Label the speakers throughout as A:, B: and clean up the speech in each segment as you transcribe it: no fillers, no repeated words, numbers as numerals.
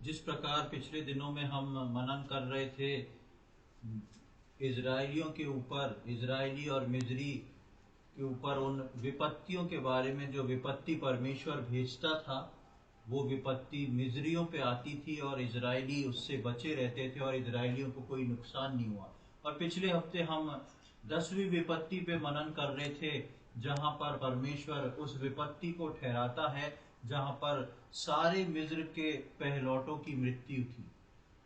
A: जिस प्रकार पिछले दिनों में हम मनन कर रहे थे इजरायलियों के ऊपर, इजरायली और मिस्री के ऊपर, उन विपत्तियों के बारे में जो विपत्ति परमेश्वर भेजता था, वो विपत्ति मिस्रियों पे आती थी और इजरायली उससे बचे रहते थे और इजरायलियों को कोई नुकसान नहीं हुआ। और पिछले हफ्ते हम 10वीं विपत्ति पे मनन कर रहे थे, जहां पर परमेश्वर उस विपत्ति को ठहराता है जहां पर सारे मिस्र के पहलौटों की मृत्यु थी।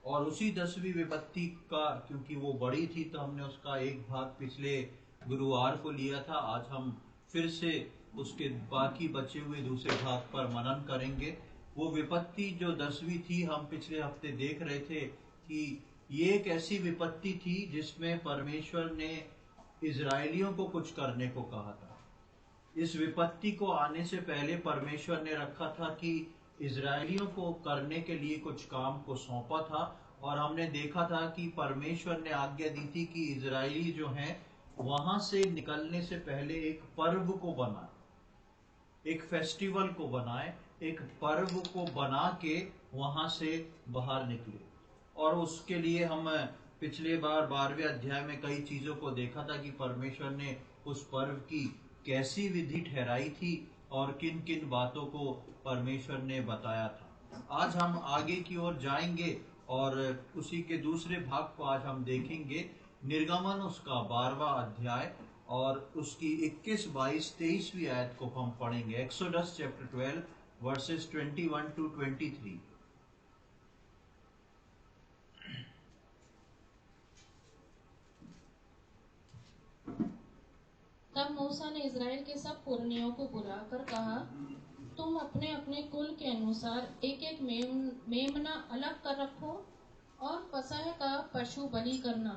A: और उसी 10वीं विपत्ति का, क्योंकि वो बड़ी थी, तो हमने उसका एक भाग पिछले गुरुवार को लिया था। आज हम फिर से उसके बाकी बचे हुए दूसरे भाग पर मनन करेंगे। वो विपत्ति जो 10वीं थी, हम पिछले हफ्ते देख रहे थे कि ये एक ऐसी विपत्ति थी जिसमें परमेश्वर ने इजरायलियों को कुछ करने को कहा था। इस विपत्ति को आने से पहले परमेश्वर ने रखा था कि इजरायलियों को करने के लिए कुछ काम को सौंपा था। और हमने देखा था कि परमेश्वर ने आज्ञा दी थी कि इजरायली जो हैं वहां से निकलने से पहले एक पर्व को बनाए, एक फेस्टिवल को बनाए, एक पर्व को बना के वहां से बाहर निकले। और उसके लिए हम पिछले बार 12वें अध्याय में कई चीजों को देखा था कि परमेश्वर ने उस पर्व की कैसी विधि ठहराई थी और किन किन बातों को परमेश्वर ने बताया था। आज हम आगे की ओर जाएंगे और उसी के दूसरे भाग को आज हम देखेंगे। निर्गमन उसका 12वां अध्याय और उसकी 21, 22, 23वीं आयत को हम पढ़ेंगे। Exodus chapter 12 versus 21 to 23।
B: तब मूसा ने इज़राइल के सब पुरनियों को बुलाकर कहा, तुम अपने अपने कुल के अनुसार एक एक मेमना अलग कर रखो और फसह का पशु बलि करना,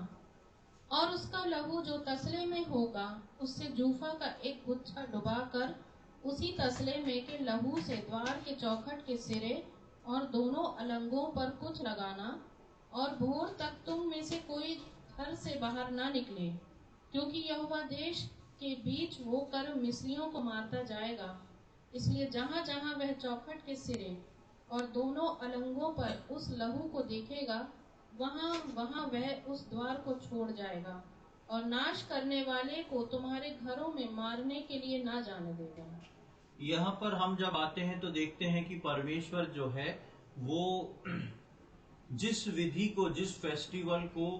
B: और उसका लहू जो तसले में होगा उससे जूफा का एक गुच्छा डुबाकर उसी तसले में के लहू से द्वार के चौखट के सिरे और दोनों अलंगों पर कुछ लगाना, और भोर तक तुम में से कोई घर से बाहर ना निकले, क्योंकि यहोवा देश के बीच होकर मिस्रियों को मारता जाएगा। इसलिए जहाँ जहाँ वह चौखट के सिरे और दोनों अलंगों पर उस लहू को देखेगा, वहाँ वहाँ वह उस द्वार को छोड़ जाएगा और नाश करने वाले को तुम्हारे घरों में मारने के लिए ना जाने देगा।
A: यहाँ पर हम जब आते हैं तो देखते हैं कि परमेश्वर जो है वो जिस विधि को, जिस फेस्टिवल को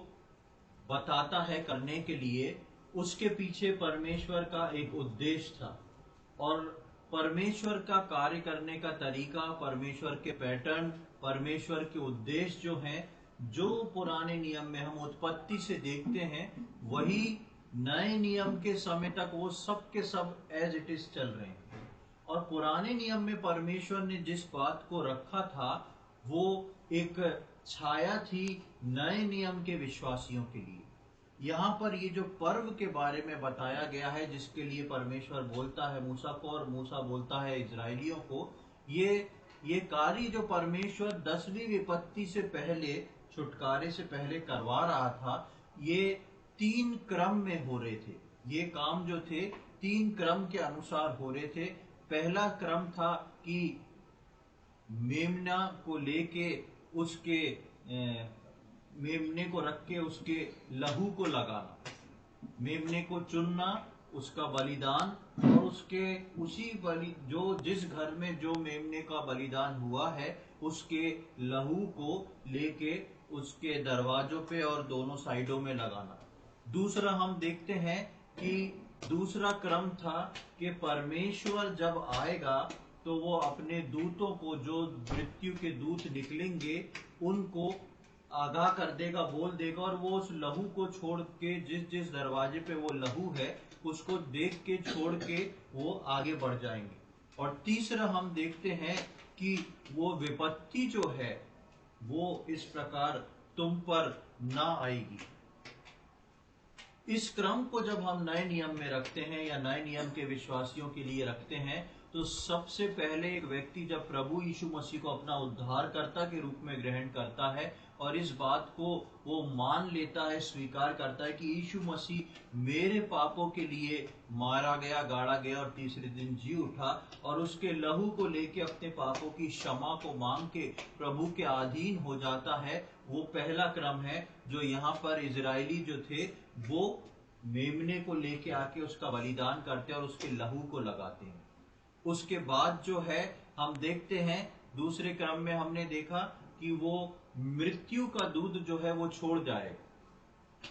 A: बताता है करने के लिए, उसके पीछे परमेश्वर का एक उद्देश्य था। और परमेश्वर का कार्य करने का तरीका, परमेश्वर के पैटर्न, परमेश्वर के उद्देश्य जो हैं, जो पुराने नियम में हम उत्पत्ति से देखते हैं, वही नए नियम के समय तक वो सब के सब एज इट इज चल रहे हैं। और पुराने नियम में परमेश्वर ने जिस बात को रखा था वो एक छाया थी नए नियम के विश्वासियों के लिए। यहाँ पर ये जो पर्व के बारे में बताया गया है, जिसके लिए परमेश्वर बोलता है मूसा को और मूसा बोलता है इजरायलियों को, ये कार्य जो परमेश्वर 10वीं विपत्ति से पहले, छुटकारे से पहले करवा रहा था, ये 3 क्रम में हो रहे थे। ये काम जो थे 3 क्रम के अनुसार हो रहे थे। पहला क्रम था कि मेमना को लेके उसके मेमने को रख के उसके लहू को लगाना, मेमने को चुनना, उसका बलिदान, और उसके उसी जो जिस घर में जो मेमने का बलिदान हुआ है उसके लहू को लेके उसके दरवाजों पे और दोनों साइडों में लगाना। दूसरा हम देखते हैं कि दूसरा क्रम था कि परमेश्वर जब आएगा तो वो अपने दूतों को, जो मृत्यु के दूत निकलेंगे, उनको आगाह कर देगा, बोल देगा, और वो उस लहू को छोड़ के, जिस जिस दरवाजे पे वो लहू है उसको देख के छोड़ के वो आगे बढ़ जाएंगे। और तीसरा हम देखते हैं कि वो विपत्ति जो है वो इस प्रकार तुम पर ना आएगी। इस क्रम को जब हम नए नियम में रखते हैं या नए नियम के विश्वासियों के लिए रखते हैं, तो सबसे पहले एक व्यक्ति जब प्रभु यीशु मसीह को अपना उद्धारकर्ता के रूप में ग्रहण करता है और इस बात को वो मान लेता है, स्वीकार करता है कि यीशु मसीह मेरे पापों के लिए मारा गया, गाड़ा गया और तीसरे दिन जी उठा, और उसके लहू को लेके अपने पापों की क्षमा को मांग के प्रभु के अधीन हो जाता है, वो पहला क्रम है जो यहाँ पर इजरायली जो थे वो मेमने को लेके आके उसका बलिदान करते हैं और उसके लहू को लगाते हैं। उसके बाद जो है हम देखते हैं दूसरे क्रम में हमने देखा कि वो मृत्यु का दूध जो है वो छोड़ जाएगा।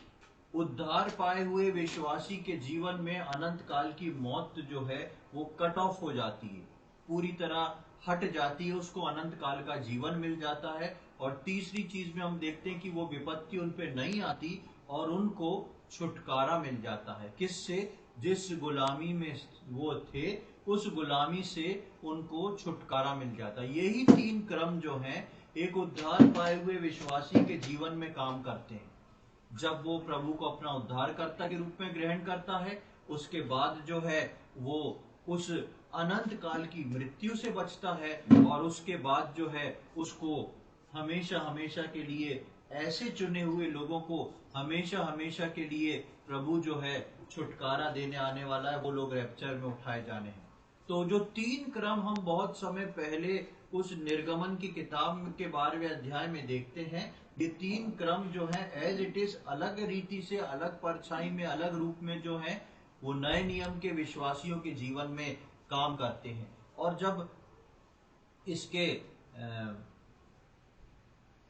A: उद्धार पाए हुए विश्वासी के जीवन में अनंत काल की मौत जो है वो कट ऑफ हो जाती है, पूरी तरह हट जाती है, उसको अनंत काल का जीवन मिल जाता है। और तीसरी चीज में हम देखते हैं कि वो विपत्ति उन पे नहीं आती और उनको छुटकारा मिल जाता है। किससे? जिस गुलामी में वो थे उस गुलामी से उनको छुटकारा मिल जाता है। यही तीन क्रम जो हैं एक उद्धार पाए हुए विश्वासी के जीवन में काम करते हैं। जब वो प्रभु को अपना उद्धारकर्ता के रूप में ग्रहण करता है, उसके बाद जो है वो उस अनंत काल की मृत्यु से बचता है और उसके बाद जो है उसको हमेशा हमेशा के लिए, ऐसे चुने हुए लोगों को हमेशा हमेशा के लिए प्रभु जो है छुटकारा देने आने वाला है, वो लोग रैप्चर में उठाए जाने हैं। तो जो तीन क्रम हम बहुत समय पहले उस निर्गमन की किताब के 12वें अध्याय में देखते हैं, ये तीन क्रम जो है एज इट इज अलग रीति से, अलग परछाई में, अलग रूप में जो है वो नए नियम के विश्वासियों के जीवन में काम करते हैं। और जब इसके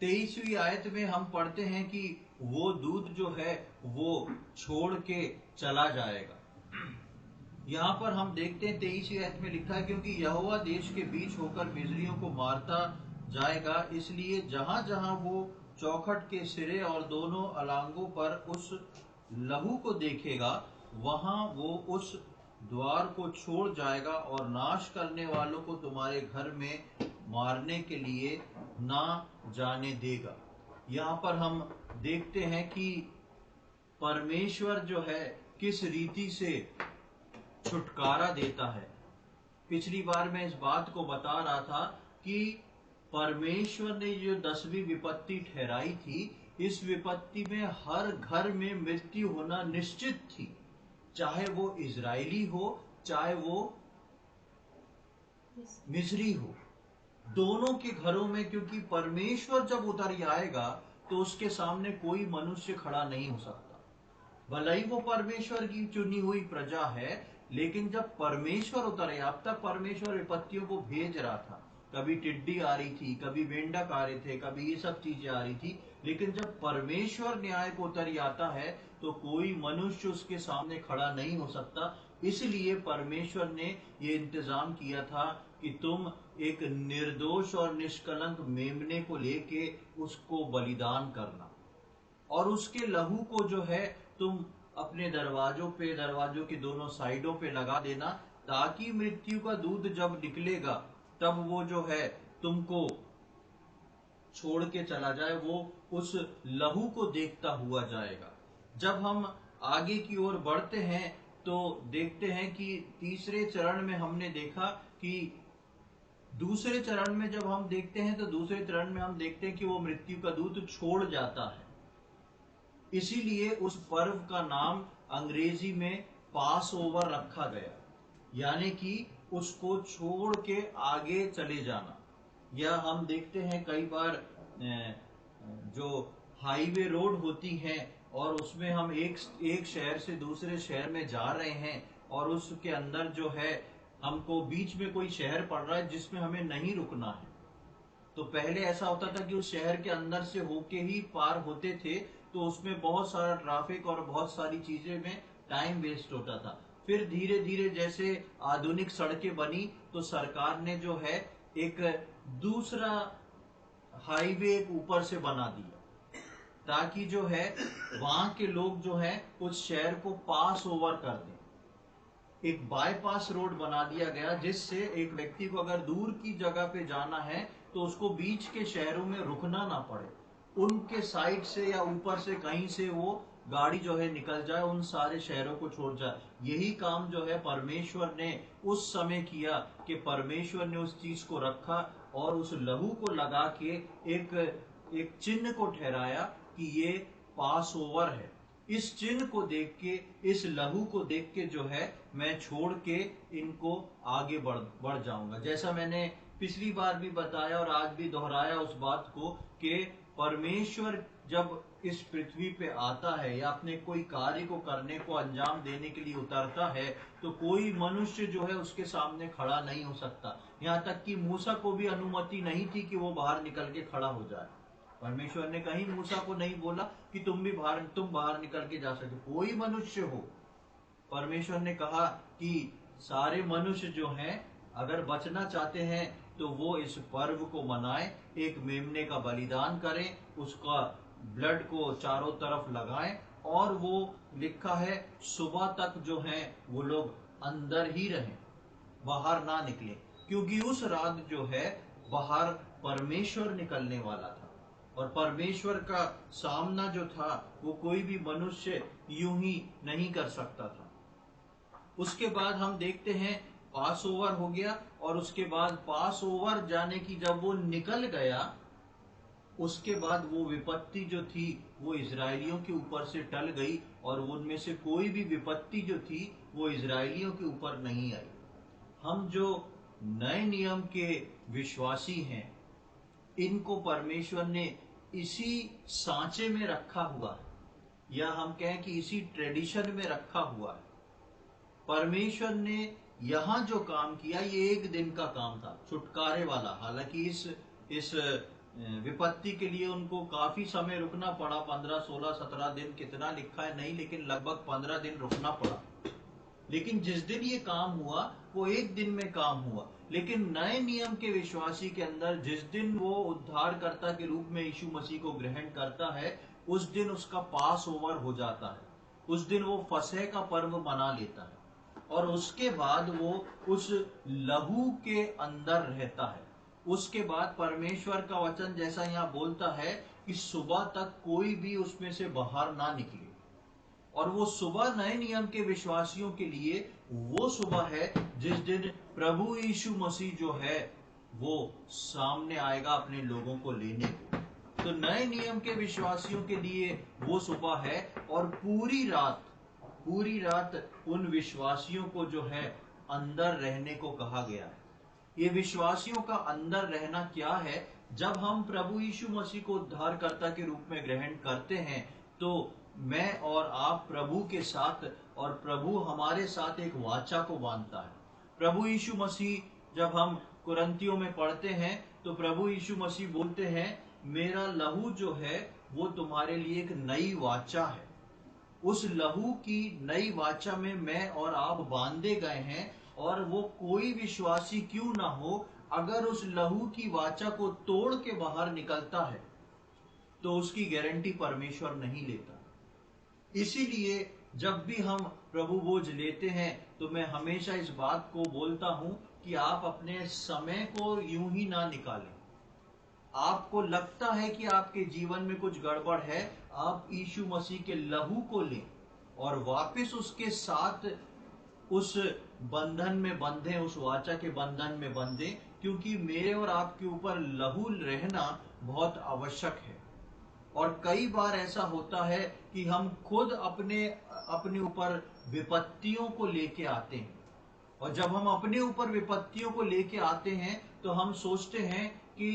A: 23वीं आयत में हम पढ़ते हैं कि वो दूध जो है वो छोड़ के चला जाएगा। यहाँ पर हम देखते हैं 23वीं आयत में लिखा है, क्योंकि यहोवा देश के बीच होकर मिस्रियों को मारता जाएगा, इसलिए जहां जहां वो चौखट के सिरे और दोनों अलांगों पर उस लहू को देखेगा, वहां वो उस द्वार को छोड़ जाएगा और नाश करने वालों को तुम्हारे घर में मारने के लिए ना जाने देगा। यहाँ पर हम देखते हैं कि परमेश्वर जो है किस रीति से छुटकारा देता है। पिछली बार मैं इस बात को बता रहा था कि परमेश्वर ने जो 10वीं विपत्ति ठहराई थी, इस विपत्ति में हर घर में मृत्यु होना निश्चित थी, चाहे वो इजरायली हो चाहे वो मिस्री हो, दोनों के घरों में। क्योंकि परमेश्वर जब उतर आएगा तो उसके सामने कोई मनुष्य खड़ा नहीं हो सकता। भले ही वो परमेश्वर की चुनी हुई प्रजा है, लेकिन जब परमेश्वर उतरे, अब तक परमेश्वर विपत्तियों को भेज रहा था, कभी टिड्डी आ रही थी, कभी मेंढक आ रहे थे, कभी ये सब चीजें आ रही थी, लेकिन जब परमेश्वर न्याय को उतर आता है तो कोई मनुष्य उसके सामने खड़ा नहीं हो सकता। इसलिए परमेश्वर ने ये इंतजाम किया था कि तुम एक निर्दोष और निष्कलंक मेमने को लेके उसको बलिदान करना और उसके लहू को जो है तुम अपने दरवाजों पे, दरवाजों की दोनों साइडों पे लगा देना, ताकि मृत्यु का दूध जब निकलेगा तब वो जो है तुमको छोड़ के चला जाए, वो उस लहू को देखता हुआ जाएगा। जब हम आगे की ओर बढ़ते हैं तो देखते हैं कि तीसरे चरण में हमने देखा कि दूसरे चरण में जब हम देखते हैं तो दूसरे चरण में हम देखते हैं कि वो मृत्यु का दूध छोड़ जाता है। इसीलिए उस पर्व का नाम अंग्रेजी में पास ओवर रखा गया, यानी कि उसको छोड़ के आगे चले जाना। या हम देखते हैं कई बार जो हाईवे रोड होती हैं और उसमें हम एक शहर से दूसरे शहर में जा रहे हैं और उसके अंदर जो है हमको बीच में कोई शहर पड़ रहा है जिसमें हमें नहीं रुकना है, तो पहले ऐसा होता था कि उस शहर के अंदर से होके ही पार होते थे, तो उसमें बहुत सारा ट्रैफिक और बहुत सारी चीजें में टाइम वेस्ट होता था। फिर धीरे धीरे जैसे आधुनिक सड़कें बनी तो सरकार ने जो है एक दूसरा हाईवे ऊपर से बना दिया, ताकि जो है वहां के लोग जो है उस शहर को पास ओवर कर दें। एक बाईपास रोड बना दिया गया, जिससे एक व्यक्ति को अगर दूर की जगह पे जाना है तो उसको बीच के शहरों में रुकना ना पड़े, उनके साइड से या ऊपर से कहीं से वो गाड़ी जो है निकल जाए, उन सारे शहरों को छोड़ जाए। यही काम जो है परमेश्वर ने उस समय किया कि परमेश्वर ने उस चीज को रखा और उस लहू को लगा के एक चिन्ह को ठहराया कि ये पास ओवर है। इस चिन्ह को देख के, इस लहू को देख के जो है मैं छोड़ के इनको आगे बढ़ जाऊंगा। जैसा मैंने पिछली बार भी बताया और आज भी दोहराया उस बात को कि परमेश्वर जब इस पृथ्वी पे आता है या अपने कोई कार्य को करने को अंजाम देने के लिए उतरता है तो कोई मनुष्य जो है उसके सामने खड़ा नहीं हो सकता। यहाँ तक कि मूसा को भी अनुमति नहीं थी कि वो बाहर निकल के खड़ा हो जाए। परमेश्वर ने कहीं मूसा को नहीं बोला कि तुम बाहर निकल के जा सकते, कोई मनुष्य हो। परमेश्वर ने कहा कि सारे मनुष्य जो हैं अगर बचना चाहते हैं तो वो इस पर्व को मनाएं, एक मेमने का बलिदान करें, उसका ब्लड को चारों तरफ लगाएं और वो लिखा है सुबह तक जो है वो लोग अंदर ही रहें, बाहर ना निकले, क्योंकि उस रात जो है बाहर परमेश्वर निकलने वाला था और परमेश्वर का सामना जो था वो कोई भी मनुष्य यूं ही नहीं कर सकता था। उसके बाद हम देखते हैं पास ओवर हो गया और उसके बाद पास ओवर जाने की जब वो निकल गया, उसके बाद वो विपत्ति जो थी वो इजरायलियों के ऊपर से टल गई और उनमें से कोई भी विपत्ति जो थी वो इजरायलियों के ऊपर नहीं आई। हम जो नए नियम के विश्वासी हैं इनको परमेश्वर ने इसी सांचे में रखा हुआ है, या हम कहें कि इसी ट्रेडिशन में रखा हुआ है। परमेश्वर ने यहां जो काम किया ये एक दिन का काम था, छुटकारे वाला। हालांकि इस विपत्ति के लिए उनको काफी समय रुकना पड़ा, 15, 16, 17 दिन कितना लिखा है नहीं, लेकिन लगभग 15 दिन रुकना पड़ा। लेकिन जिस दिन ये काम हुआ वो एक दिन में काम हुआ। लेकिन नए नियम के विश्वासी के अंदर जिस दिन वो उद्धारकर्ता के रूप में यीशु मसीह को ग्रहण करता है उस दिन उसका पास ओवर हो जाता है, उस दिन वो फसह का पर्व मना लेता है और उसके बाद वो उस लहू के अंदर रहता है। उसके बाद परमेश्वर का वचन जैसा यहाँ बोलता है कि सुबह तक कोई भी उसमें से बाहर ना निकले। और वो सुबह नए नियम के विश्वासियों के लिए वो सुबह है जिस दिन प्रभु यीशु मसीह जो है वो सामने आएगा अपने लोगों को लेने को। तो नए नियम के विश्वासियों के लिए वो सुबह है और पूरी रात उन विश्वासियों को जो है अंदर रहने को कहा गया है। ये विश्वासियों का अंदर रहना क्या है? जब हम प्रभु यीशु मसीह को उद्धारकर्ता के रूप में ग्रहण करते हैं तो मैं और आप प्रभु के साथ और प्रभु हमारे साथ एक वाचा को बांधता है। प्रभु यीशु मसीह जब हम कुरंतियों में पढ़ते हैं तो प्रभु यीशु मसीह बोलते हैं मेरा लहू जो है वो तुम्हारे लिए एक नई वाचा है। उस लहू की नई वाचा में मैं और आप बांधे गए हैं और वो कोई विश्वासी क्यों ना हो, अगर उस लहू की वाचा को तोड़ के बाहर निकलता है तो उसकी गारंटी परमेश्वर नहीं लेता। इसीलिए जब भी हम प्रभु बोझ लेते हैं तो मैं हमेशा इस बात को बोलता हूं कि आप अपने समय को यूं ही ना निकालें। आपको लगता है कि आपके जीवन में कुछ गड़बड़ है, आप यीशु मसीह के लहू को लें और वापस उसके साथ उस बंधन में बंधे, उस वाचा के बंधन में बंधे, क्योंकि मेरे और आपके ऊपर लहू रहना बहुत आवश्यक है। और कई बार ऐसा होता है कि हम खुद अपने ऊपर विपत्तियों को लेके आते हैं और जब हम अपने ऊपर विपत्तियों को लेके आते हैं तो हम सोचते हैं कि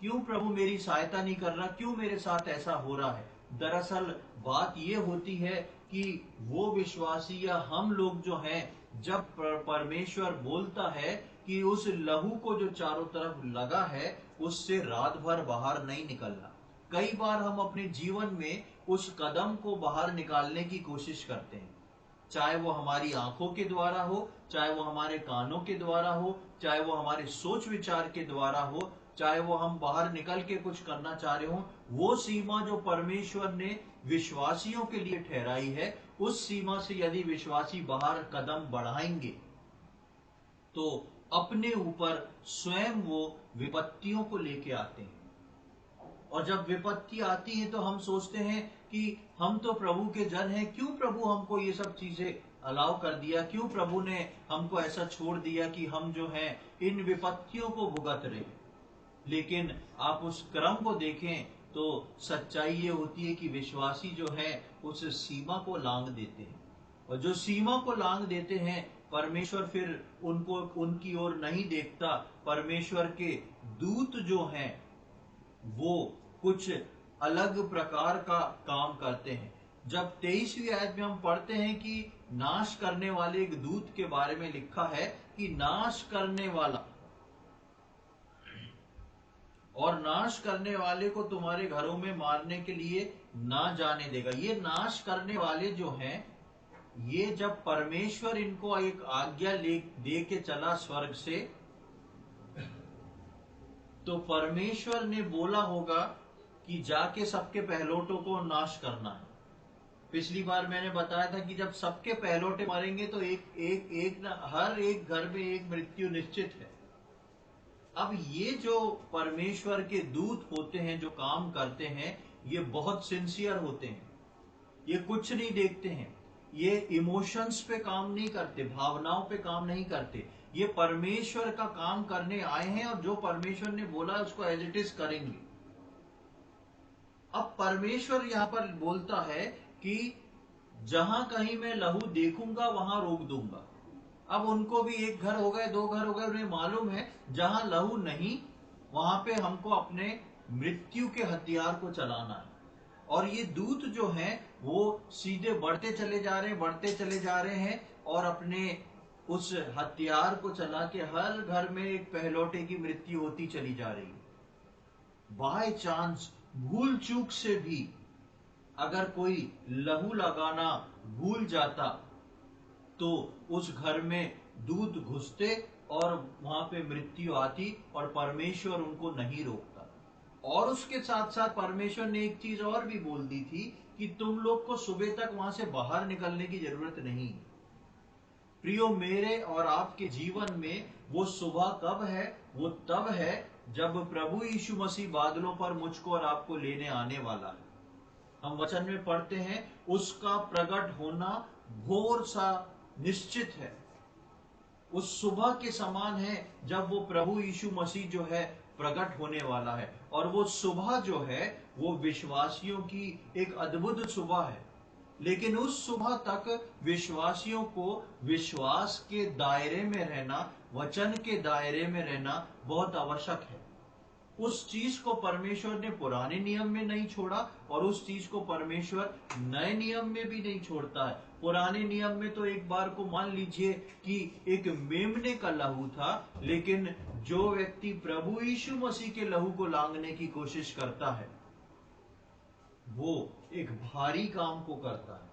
A: क्यों प्रभु मेरी सहायता नहीं कर रहा, क्यों मेरे साथ ऐसा हो रहा है। दरअसल बात ये होती है कि वो विश्वासी या हम लोग जो हैं, जब परमेश्वर बोलता है कि उस लहू को जो चारों तरफ लगा है उससे रात भर बाहर नहीं निकलना। कई बार हम अपने जीवन में उस कदम को बाहर निकालने की कोशिश करते हैं, चाहे वो हमारी आंखों के द्वारा हो, चाहे वो हमारे कानों के द्वारा हो, चाहे वो हमारे सोच विचार के द्वारा हो, चाहे वो हम बाहर निकल के कुछ करना चाह रहे हो। वो सीमा जो परमेश्वर ने विश्वासियों के लिए ठहराई है, उस सीमा से यदि विश्वासी बाहर कदम बढ़ाएंगे तो अपने ऊपर स्वयं वो विपत्तियों को लेके आते हैं और जब विपत्ति आती है तो हम सोचते हैं कि हम तो प्रभु के जन हैं, क्यों प्रभु हमको ये सब चीजें अलाउ कर दिया, क्यों प्रभु ने हमको ऐसा छोड़ दिया कि हम जो हैं इन विपत्तियों को भुगत रहे हैं। लेकिन आप उस क्रम को देखें तो सच्चाई ये होती है कि विश्वासी जो है उस सीमा को लांघ देते हैं, और जो सीमा को लांघ देते हैं परमेश्वर फिर उनको उनकी ओर नहीं देखता। परमेश्वर के दूत जो हैं वो कुछ अलग प्रकार का काम करते हैं। जब 23वीं आयत में हम पढ़ते हैं कि नाश करने वाले एक दूत के बारे में लिखा है कि नाश करने वाला, और नाश करने वाले को तुम्हारे घरों में मारने के लिए ना जाने देगा। ये नाश करने वाले जो हैं, ये जब परमेश्वर इनको एक आज्ञा दे के चला स्वर्ग से, तो परमेश्वर ने बोला होगा कि जाके सबके पहलोटों को नाश करना है। पिछली बार मैंने बताया था कि जब सबके पहलोटे मरेंगे तो हर एक घर में एक मृत्यु निश्चित है। अब ये जो परमेश्वर के दूत होते हैं जो काम करते हैं, ये बहुत सिंसियर होते हैं, ये कुछ नहीं देखते हैं, ये इमोशंस पे काम नहीं करते, भावनाओं पे काम नहीं करते। ये परमेश्वर का काम करने आए हैं और जो परमेश्वर ने बोला उसको एज इट इज करेंगे। अब परमेश्वर यहां पर बोलता है कि जहां कहीं मैं लहू देखूंगा वहां रोक दूंगा। अब उनको भी एक घर हो गए, दो घर हो गए, उन्हें मालूम है जहां लहू नहीं वहां पे हमको अपने मृत्यु के हथियार को चलाना है। और ये दूत जो हैं वो सीधे बढ़ते चले जा रहे हैं और अपने उस हथियार को चला के हर घर में एक पहलौटे की मृत्यु होती चली जा रही है। बाय चांस भूल चूक से भी अगर कोई लहू लगाना भूल जाता तो उस घर में दूत घुसते और वहां पे मृत्यु आती और परमेश्वर उनको नहीं रोकता। और उसके साथ साथ परमेश्वर ने एक चीज और भी बोल दी थी कि तुम लोग को सुबह तक वहां से बाहर निकलने की जरूरत नहीं। प्रियो, मेरे और आपके जीवन में वो सुबह कब है? वो तब है जब प्रभु यीशु मसीह बादलों पर मुझको और आपको लेने आने वाला है। हम वचन में पढ़ते हैं उसका प्रकट होना भोर सा निश्चित है। उस सुबह के समान है जब वो प्रभु यीशु मसीह जो है प्रकट होने वाला है। और वो सुबह जो है वो विश्वासियों की एक अद्भुत सुबह है। लेकिन उस सुबह तक विश्वासियों को विश्वास के दायरे में रहना, वचन के दायरे में रहना बहुत आवश्यक है। उस चीज को परमेश्वर ने पुराने नियम में नहीं छोड़ा और उस चीज को परमेश्वर नए नियम में भी नहीं छोड़ता है। पुराने नियम में तो एक बार को मान लीजिए कि एक मेमने का लहू था, लेकिन जो व्यक्ति प्रभु यीशु मसीह के लहू को लांघने की कोशिश करता है वो एक भारी काम को करता है।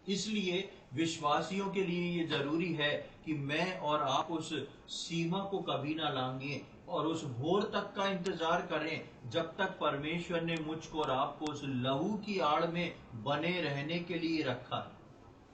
A: इसलिए विश्वासियों के लिए ये जरूरी है कि मैं और आप उस सीमा को कभी ना लांघें और उस भोर तक का इंतजार करें जब तक परमेश्वर ने मुझको और आपको उस लहू की आड़ में बने रहने के लिए रखा है।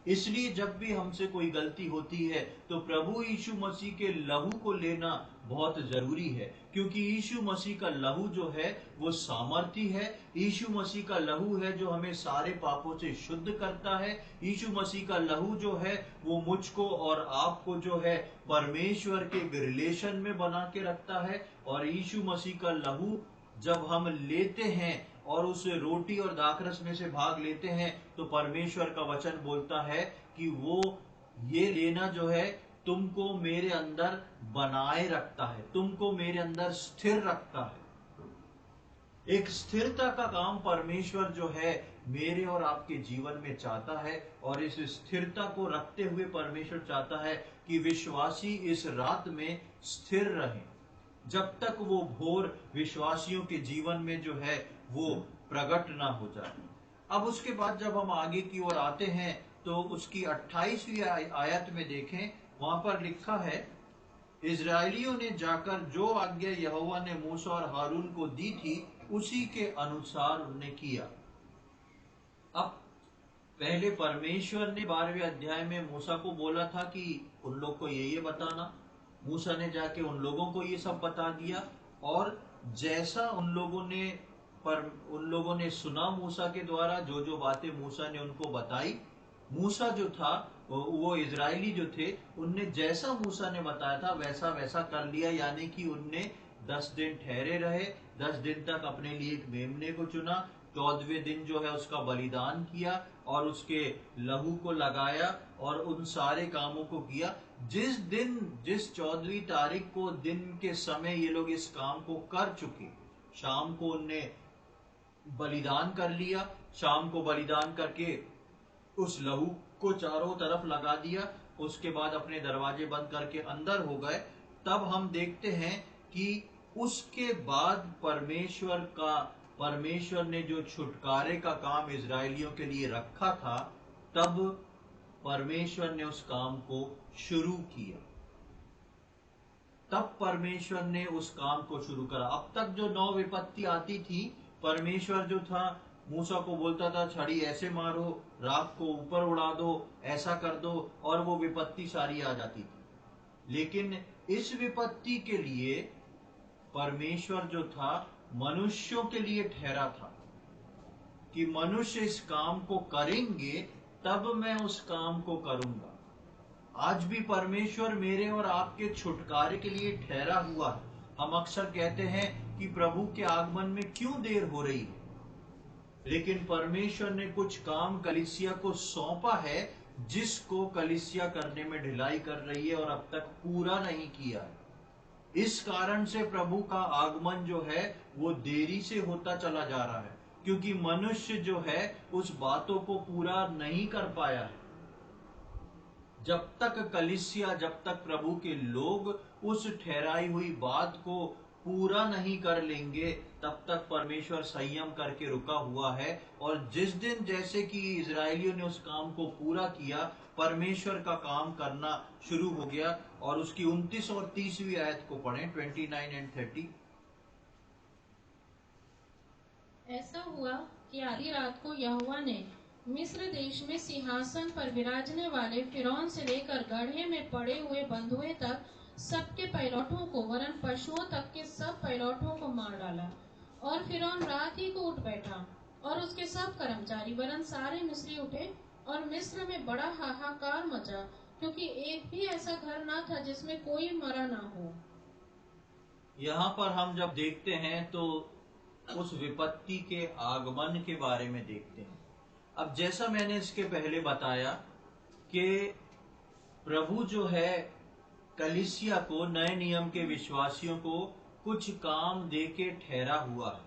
A: इसलिए जब भी हमसे कोई गलती होती है तो प्रभु यीशु मसीह के लहू को लेना बहुत जरूरी है, क्योंकि यीशु मसीह का लहू जो है वो सामर्थी है। यीशु मसीह का लहू है जो हमें सारे पापों से शुद्ध करता है। यीशु मसीह का लहू जो है वो मुझको और आपको जो है परमेश्वर के रिलेशन में बना के रखता है। और यीशु मसीह का लहू जब हम लेते हैं और उस रोटी और दाखरस में से भाग लेते हैं तो परमेश्वर का वचन बोलता है कि वो ये लेना जो है तुमको मेरे अंदर बनाए रखता है, तुमको मेरे अंदर स्थिर रखता है। एक स्थिरता का काम परमेश्वर जो है मेरे और आपके जीवन में चाहता है। और इस स्थिरता को रखते हुए परमेश्वर चाहता है कि विश्वासी इस रात में स्थिर रहें जब तक वो भोर विश्वासियों के जीवन में जो है वो प्रकट ना हो जाए। अब उसके बाद जब हम आगे की ओर आते हैं तो उसकी 28वीं आयत में देखें, वहां पर लिखा है, इजराइलियों ने जाकर जो आज्ञा यहोवा ने मूसा और हारून को दी थी उसी के अनुसार उन्होंने किया। अब पहले परमेश्वर ने 12वें अध्याय में मूसा को बोला था कि उन लोग को ये बताना। मूसा ने जाके उन लोगों को ये सब बता दिया और जैसा उन लोगों ने पर उन लोगों ने सुना मूसा के द्वारा, जो जो बातें मूसा ने उनको बताई। मूसा जो था वो इजरायली जो थे, उनने जैसा मूसा ने बताया था वैसा वैसा कर लिया, यानी कि उनने 10 दिन ठहरे रहे, 10 दिन तक अपने लिए एक मेमने को चुना, 14वें दिन जो है उसका बलिदान किया और उसके लहू को लगाया और उन सारे कामों को किया। जिस 14वीं तारीख को दिन के समय ये लोग इस काम को कर चुके, शाम को उनने बलिदान कर लिया, शाम को बलिदान करके उस लहू को चारों तरफ लगा दिया, उसके बाद अपने दरवाजे बंद करके अंदर हो गए। तब हम देखते हैं कि उसके बाद परमेश्वर ने जो छुटकारे का काम इजरायलियों के लिए रखा था, तब परमेश्वर ने उस काम को शुरू किया। तब परमेश्वर ने उस काम को शुरू करा। अब तक जो 9 विपत्ति आती थी, परमेश्वर जो था मूसा को बोलता था छड़ी ऐसे मारो, राख को ऊपर उड़ा दो, ऐसा कर दो, और वो विपत्ति सारी आ जाती थी। लेकिन इस विपत्ति के लिए परमेश्वर जो था मनुष्यों के लिए ठहरा था कि मनुष्य इस काम को करेंगे तब मैं उस काम को करूंगा। आज भी परमेश्वर मेरे और आपके छुटकारे के लिए ठहरा हुआ है। हम अक्सर कहते हैं कि प्रभु के आगमन में क्यों देर हो रही है, लेकिन परमेश्वर ने कुछ काम कलीसिया को सौंपा है, जिसको कलीसिया करने में ढिलाई कर रही है और अब तक पूरा नहीं किया है। इस कारण से प्रभु का आगमन जो है वो देरी से होता चला जा रहा है, क्योंकि मनुष्य जो है उस बातों को पूरा नहीं कर पाया है। जब तक कलीसिया, जब तक प्रभु के लोग उस ठहराई हुई बात को पूरा नहीं कर लेंगे, तब तक परमेश्वर संयम करके रुका हुआ है। और जिस दिन जैसे कि इजरायलियों ने उस काम को पूरा किया, परमेश्वर का काम करना शुरू हो गया। और उसकी 29 और 30वीं आयत को पढ़ें, 29 एंड 30।
B: ऐसा हुआ कि आधी रात को यहोवा ने मिस्र देश में सिंहासन पर विराजने वाले फिरौन से लेकर गड्ढे में पड़े हुए बंधुए तक सबके पैलौठों को, वरन पशुओं तक के सब पैलौठों को मार डाला। और फिरौन रात ही को उठ बैठा और उसके सब कर्मचारी, वरन सारे मिस्री उठे, और मिस्र में बड़ा हाहाकार मचा, क्योंकि एक भी ऐसा घर न था जिसमें कोई मरा ना हो।
A: यहाँ पर हम जब देखते हैं तो उस विपत्ति के आगमन के बारे में देखते हैं। अब जैसा मैंने इसके पहले बताया कि प्रभु जो है कलीसिया को, नए नियम के विश्वासियों को कुछ काम देके ठहरा हुआ है,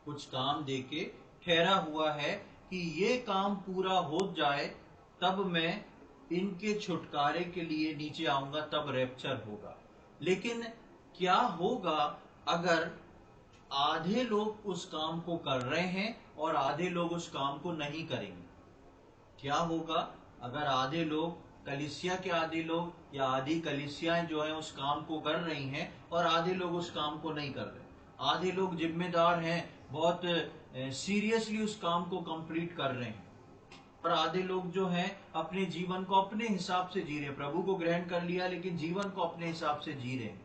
A: कुछ काम देके ठहरा हुआ है कि ये काम पूरा हो जाए तब मैं इनके छुटकारे के लिए नीचे आऊंगा, तब रैप्चर होगा। लेकिन क्या होगा अगर आधे लोग उस काम को कर रहे हैं और आधे लोग उस काम को नहीं करेंगे? क्या होगा अगर आधे लोग, कलीसिया के आधे लोग या आधी कलीसियाएं जो हैं उस काम को कर रही हैं और आधे लोग उस काम को नहीं कर रहे? आधे लोग जिम्मेदार हैं, बहुत सीरियसली उस काम को कंप्लीट कर रहे हैं, और आधे लोग जो हैं अपने जीवन को अपने हिसाब से जी रहे हैं। प्रभु को ग्रहण कर लिया लेकिन जीवन को अपने हिसाब से जी रहे हैं।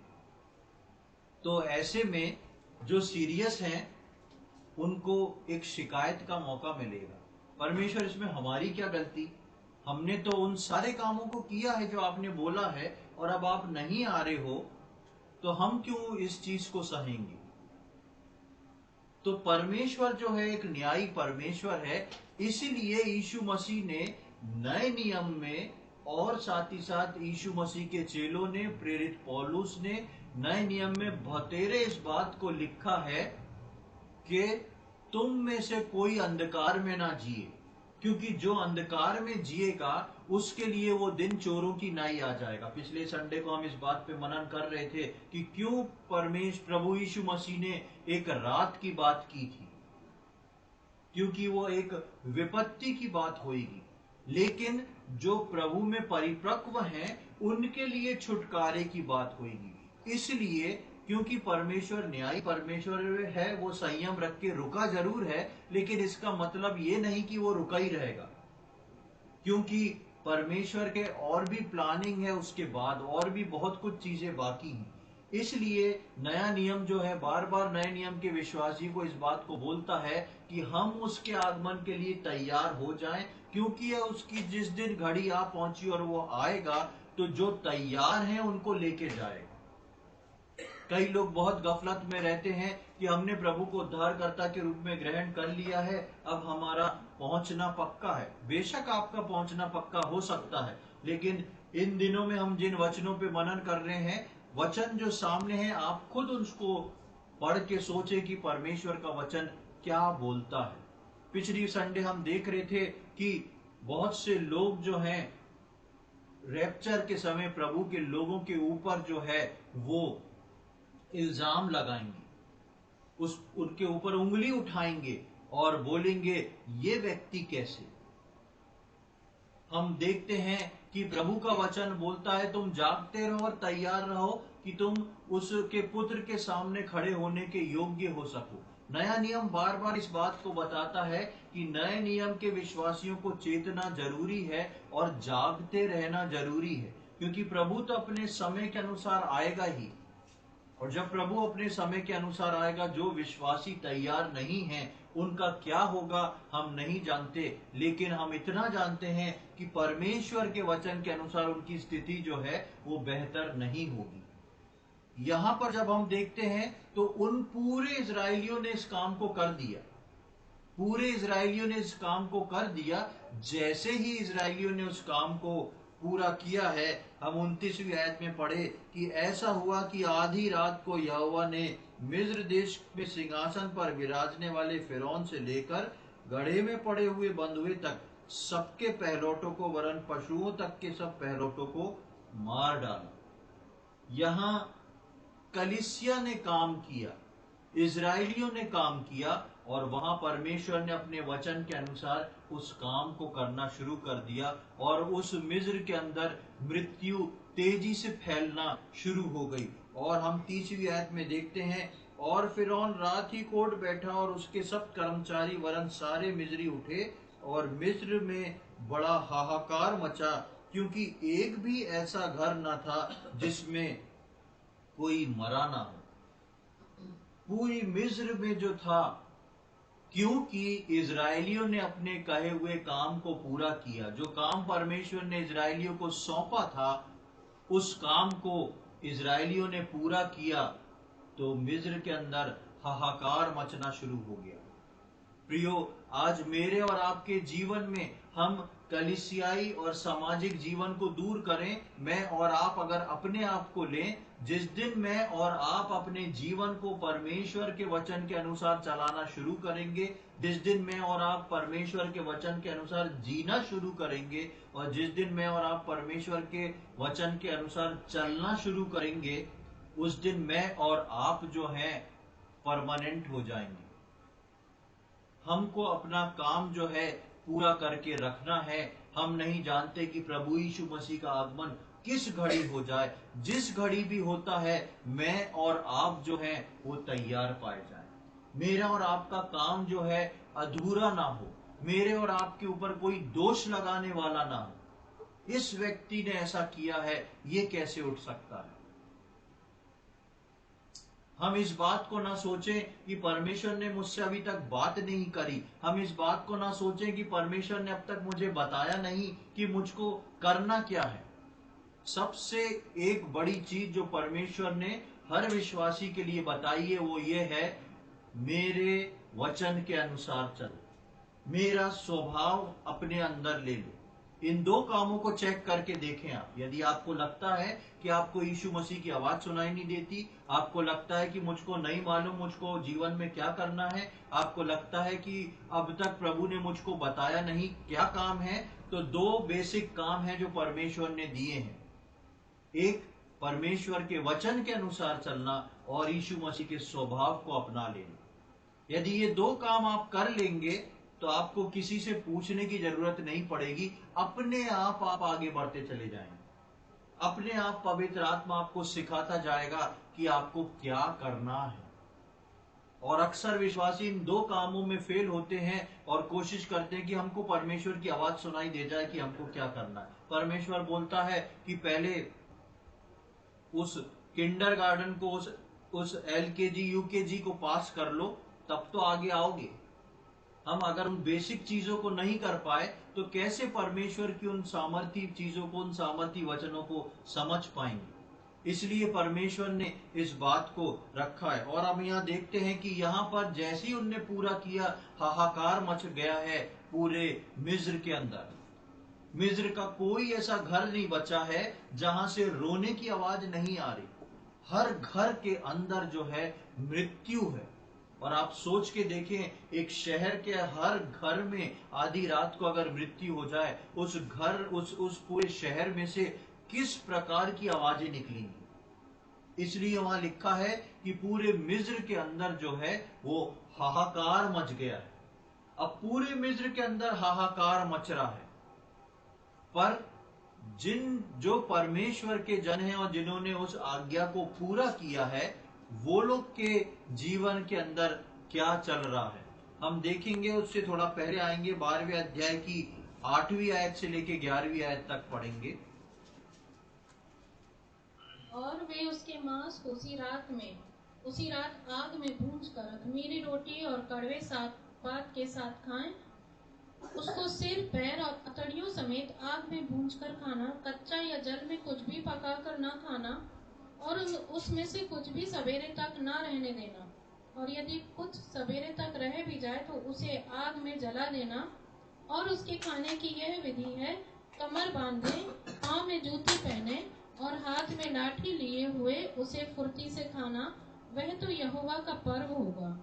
A: तो ऐसे में जो सीरियस हैं उनको एक शिकायत का मौका मिलेगा। परमेश्वर, इसमें हमारी क्या गलती? हमने तो उन सारे कामों को किया है जो आपने बोला है, और अब आप नहीं आ रहे हो, तो हम क्यों इस चीज को सहेंगे? तो परमेश्वर जो है एक न्यायी परमेश्वर है। इसीलिए यीशु मसीह ने नए नियम में, और साथ ही साथ यीशु मसीह के चेलों ने, प्रेरित पौलुस ने नए नियम में बहुतेरे इस बात को लिखा है कि तुम में से कोई अंधकार में ना जिए, क्योंकि जो अंधकार में जिएगा उसके लिए वो दिन चोरों की नाई आ जाएगा। पिछले संडे को हम इस बात पे मनन कर रहे थे कि क्यों प्रभु यीशु मसीह ने एक रात की बात की थी, क्योंकि वो एक विपत्ति की बात होगी। लेकिन जो प्रभु में परिपक्व हैं उनके लिए छुटकारे की बात होगी। इसलिए क्योंकि परमेश्वर न्यायी परमेश्वर है, वो संयम रख के रुका जरूर है, लेकिन इसका मतलब ये नहीं कि वो रुका ही रहेगा, क्योंकि परमेश्वर के और भी प्लानिंग है, उसके बाद और भी बहुत कुछ चीजें बाकी हैं। इसलिए नया नियम जो है बार बार नए नियम के विश्वासियों को इस बात को बोलता है कि हम उसके आगमन के लिए तैयार हो जाएं, क्योंकि यह उसकी जिस दिन घड़ी आ पहुंची और वो आएगा तो जो तैयार हैं उनको लेके जाएगा। कई लोग बहुत गफलत में रहते हैं कि हमने प्रभु को उद्धारकर्ता के रूप में ग्रहण कर लिया है, अब हमारा पहुंचना पक्का है। बेशक आपका पहुंचना पक्का हो सकता है, लेकिन इन दिनों में हम जिन वचनों पे मनन कर रहे हैं, वचन जो सामने है, आप खुद उसको पढ़ के सोचे कि परमेश्वर का वचन क्या बोलता है। पिछली संडे हम देख रहे थे कि बहुत से लोग जो हैं रैप्चर के समय प्रभु के लोगों के ऊपर जो है वो इल्जाम लगाएंगे, उनके ऊपर उंगली उठाएंगे और बोलेंगे ये व्यक्ति कैसे। हम देखते हैं कि प्रभु का वचन बोलता है तुम जागते रहो और तैयार रहो कि तुम उसके पुत्र के सामने खड़े होने के योग्य हो सको। नया नियम बार बार इस बात को बताता है कि नए नियम के विश्वासियों को चेतना जरूरी है और जागते रहना जरूरी है, क्योंकि प्रभु तो अपने समय के अनुसार आएगा ही। और जब प्रभु अपने समय के अनुसार आएगा, जो विश्वासी तैयार नहीं हैं उनका क्या होगा हम नहीं जानते, लेकिन हम इतना जानते हैं कि परमेश्वर के वचन के अनुसार उनकी स्थिति जो है वो बेहतर नहीं होगी। यहां पर जब हम देखते हैं तो उन पूरे इजरायलियों ने इस काम को कर दिया, पूरे इजरायलियों ने इस काम को कर दिया। जैसे ही इजरायलियों ने उस काम को पूरा किया है, हम 29वीं आयत में पढ़े कि ऐसा हुआ कि आधी रात को यहोवा ने मिस्र देश में सिंहासन पर विराजने वाले फिरौन से लेकर गड्ढे में पड़े हुए बंधुए तक सबके पहलौठों को, वरन पशुओं तक के सब पहलौठों को मार डाला। यहां कलीसिया ने काम किया, इजरायलियों ने काम किया, और वहां परमेश्वर ने अपने वचन के अनुसार उस काम को करना शुरू कर दिया, और उस मिस्र के अंदर मृत्यु तेजी से फैलना शुरू हो गई। और हम 30वीं आयत में देखते हैं, और फिरौन रात ही कोट बैठा और उसके सब कर्मचारी वरन सारे मिस्री उठे, और मिस्र में बड़ा हाहाकार मचा, क्योंकि एक भी ऐसा घर न था जिसमें कोई मरा ना हो। पूरी मिस्र में जो था, क्योंकि इजरायलियों ने अपने कहे हुए काम को पूरा किया। जो काम परमेश्वर ने इजरायलियों को सौंपा था, उस काम को इजरायलियों ने पूरा किया, तो मिस्र के अंदर हाहाकार मचना शुरू हो गया। प्रियो, आज मेरे और आपके जीवन में हम कलीसियाई और सामाजिक जीवन को दूर करें। मैं और आप अगर अपने आप को लें, जिस दिन मैं और आप अपने जीवन को परमेश्वर के वचन के अनुसार चलाना शुरू करेंगे, जिस दिन मैं और आप परमेश्वर के वचन के अनुसार जीना शुरू करेंगे, और जिस दिन मैं और आप परमेश्वर के वचन के अनुसार चलना शुरू करेंगे, उस दिन मैं और आप जो हैं परमानेंट हो जाएंगे। हमको अपना काम जो है पूरा करके रखना है। हम नहीं जानते कि प्रभु यीशु मसीह का आगमन किस घड़ी हो जाए। जिस घड़ी भी होता है, मैं और आप जो हैं वो तैयार पाए जाएं। मेरा और आपका काम जो है अधूरा ना हो, मेरे और आपके ऊपर कोई दोष लगाने वाला ना हो। इस व्यक्ति ने ऐसा किया है, ये कैसे उठ सकता है। हम इस बात को ना सोचें कि परमेश्वर ने मुझसे अभी तक बात नहीं करी। हम इस बात को ना सोचें कि परमेश्वर ने अब तक मुझे बताया नहीं कि मुझको करना क्या है। सबसे एक बड़ी चीज जो परमेश्वर ने हर विश्वासी के लिए बताई है, वो ये है, मेरे वचन के अनुसार चलो, मेरा स्वभाव अपने अंदर ले लो। इन दो कामों को चेक करके देखें आप। यदि आपको लगता है कि आपको यीशु मसीह की आवाज सुनाई नहीं देती, आपको लगता है कि मुझको नहीं मालूम मुझको जीवन में क्या करना है, आपको लगता है कि अब तक प्रभु ने मुझको बताया नहीं क्या काम है, तो दो बेसिक काम हैं जो परमेश्वर ने दिए हैं। एक, परमेश्वर के वचन के अनुसार चलना, और यीशु मसीह के स्वभाव को अपना लेना। यदि ये दो काम आप कर लेंगे तो आपको किसी से पूछने की जरूरत नहीं पड़ेगी। अपने आप आगे बढ़ते चले जाएंगे। अपने आप पवित्र आत्मा आपको सिखाता जाएगा कि आपको क्या करना है। और अक्सर विश्वासी इन दो कामों में फेल होते हैं और कोशिश करते हैं कि हमको परमेश्वर की आवाज सुनाई दे जाए कि हमको क्या करना है। परमेश्वर बोलता है कि पहले किंडरगार्टन को उस LKG UKG को पास कर लो, तब तो आगे आओगे। हम अगर उन बेसिक चीजों को नहीं कर पाए तो कैसे परमेश्वर की उन सामर्थ्य चीजों को, उन सामर्थ्य वचनों को समझ पाएंगे। इसलिए परमेश्वर ने इस बात को रखा है। और हम यहाँ देखते हैं कि यहाँ पर जैसे ही उनने पूरा किया, हाहाकार मच गया है पूरे मिस्र के अंदर। मिस्र का कोई ऐसा घर नहीं बचा है जहां से रोने की आवाज नहीं आ रही। हर घर के अंदर जो है मृत्यु है। और आप सोच के देखें, एक शहर के हर घर में आधी रात को अगर मृत्यु हो जाए, उस पूरे शहर में से किस प्रकार की आवाजें निकलेंगी। इसलिए वहां लिखा है कि पूरे मिस्र के अंदर जो है वो हाहाकार मच गया है। अब पूरे मिस्र के अंदर हाहाकार मच रहा है, पर जो परमेश्वर के जन हैं और जिन्होंने उस आज्ञा को पूरा किया है, वो लोग के जीवन के अंदर क्या चल रहा है हम देखेंगे। उससे थोड़ा पहले आएंगे, 12वें अध्याय की 8वीं आयत से लेके 11वीं आयत तक पढ़ेंगे।
B: और वे उसके मांस को उसी रात आग में भूंज कर खमीरी रोटी और कड़वे पात के साथ खाएं। उसको सिर, पैर और अतड़ियों समेत आग में भूंजकर खाना, कच्चा या जल में कुछ भी पकाकर न खाना, और उसमें से कुछ भी सवेरे तक न रहने देना। और यदि कुछ सवेरे तक रह भी जाए तो उसे आग में जला देना। और उसके खाने की यह विधि है, कमर बांधे, पांव में जूती पहने और हाथ में लाठी लिए हुए उसे फुर्ती से खाना। वह तो यहोवा का पर्व होगा।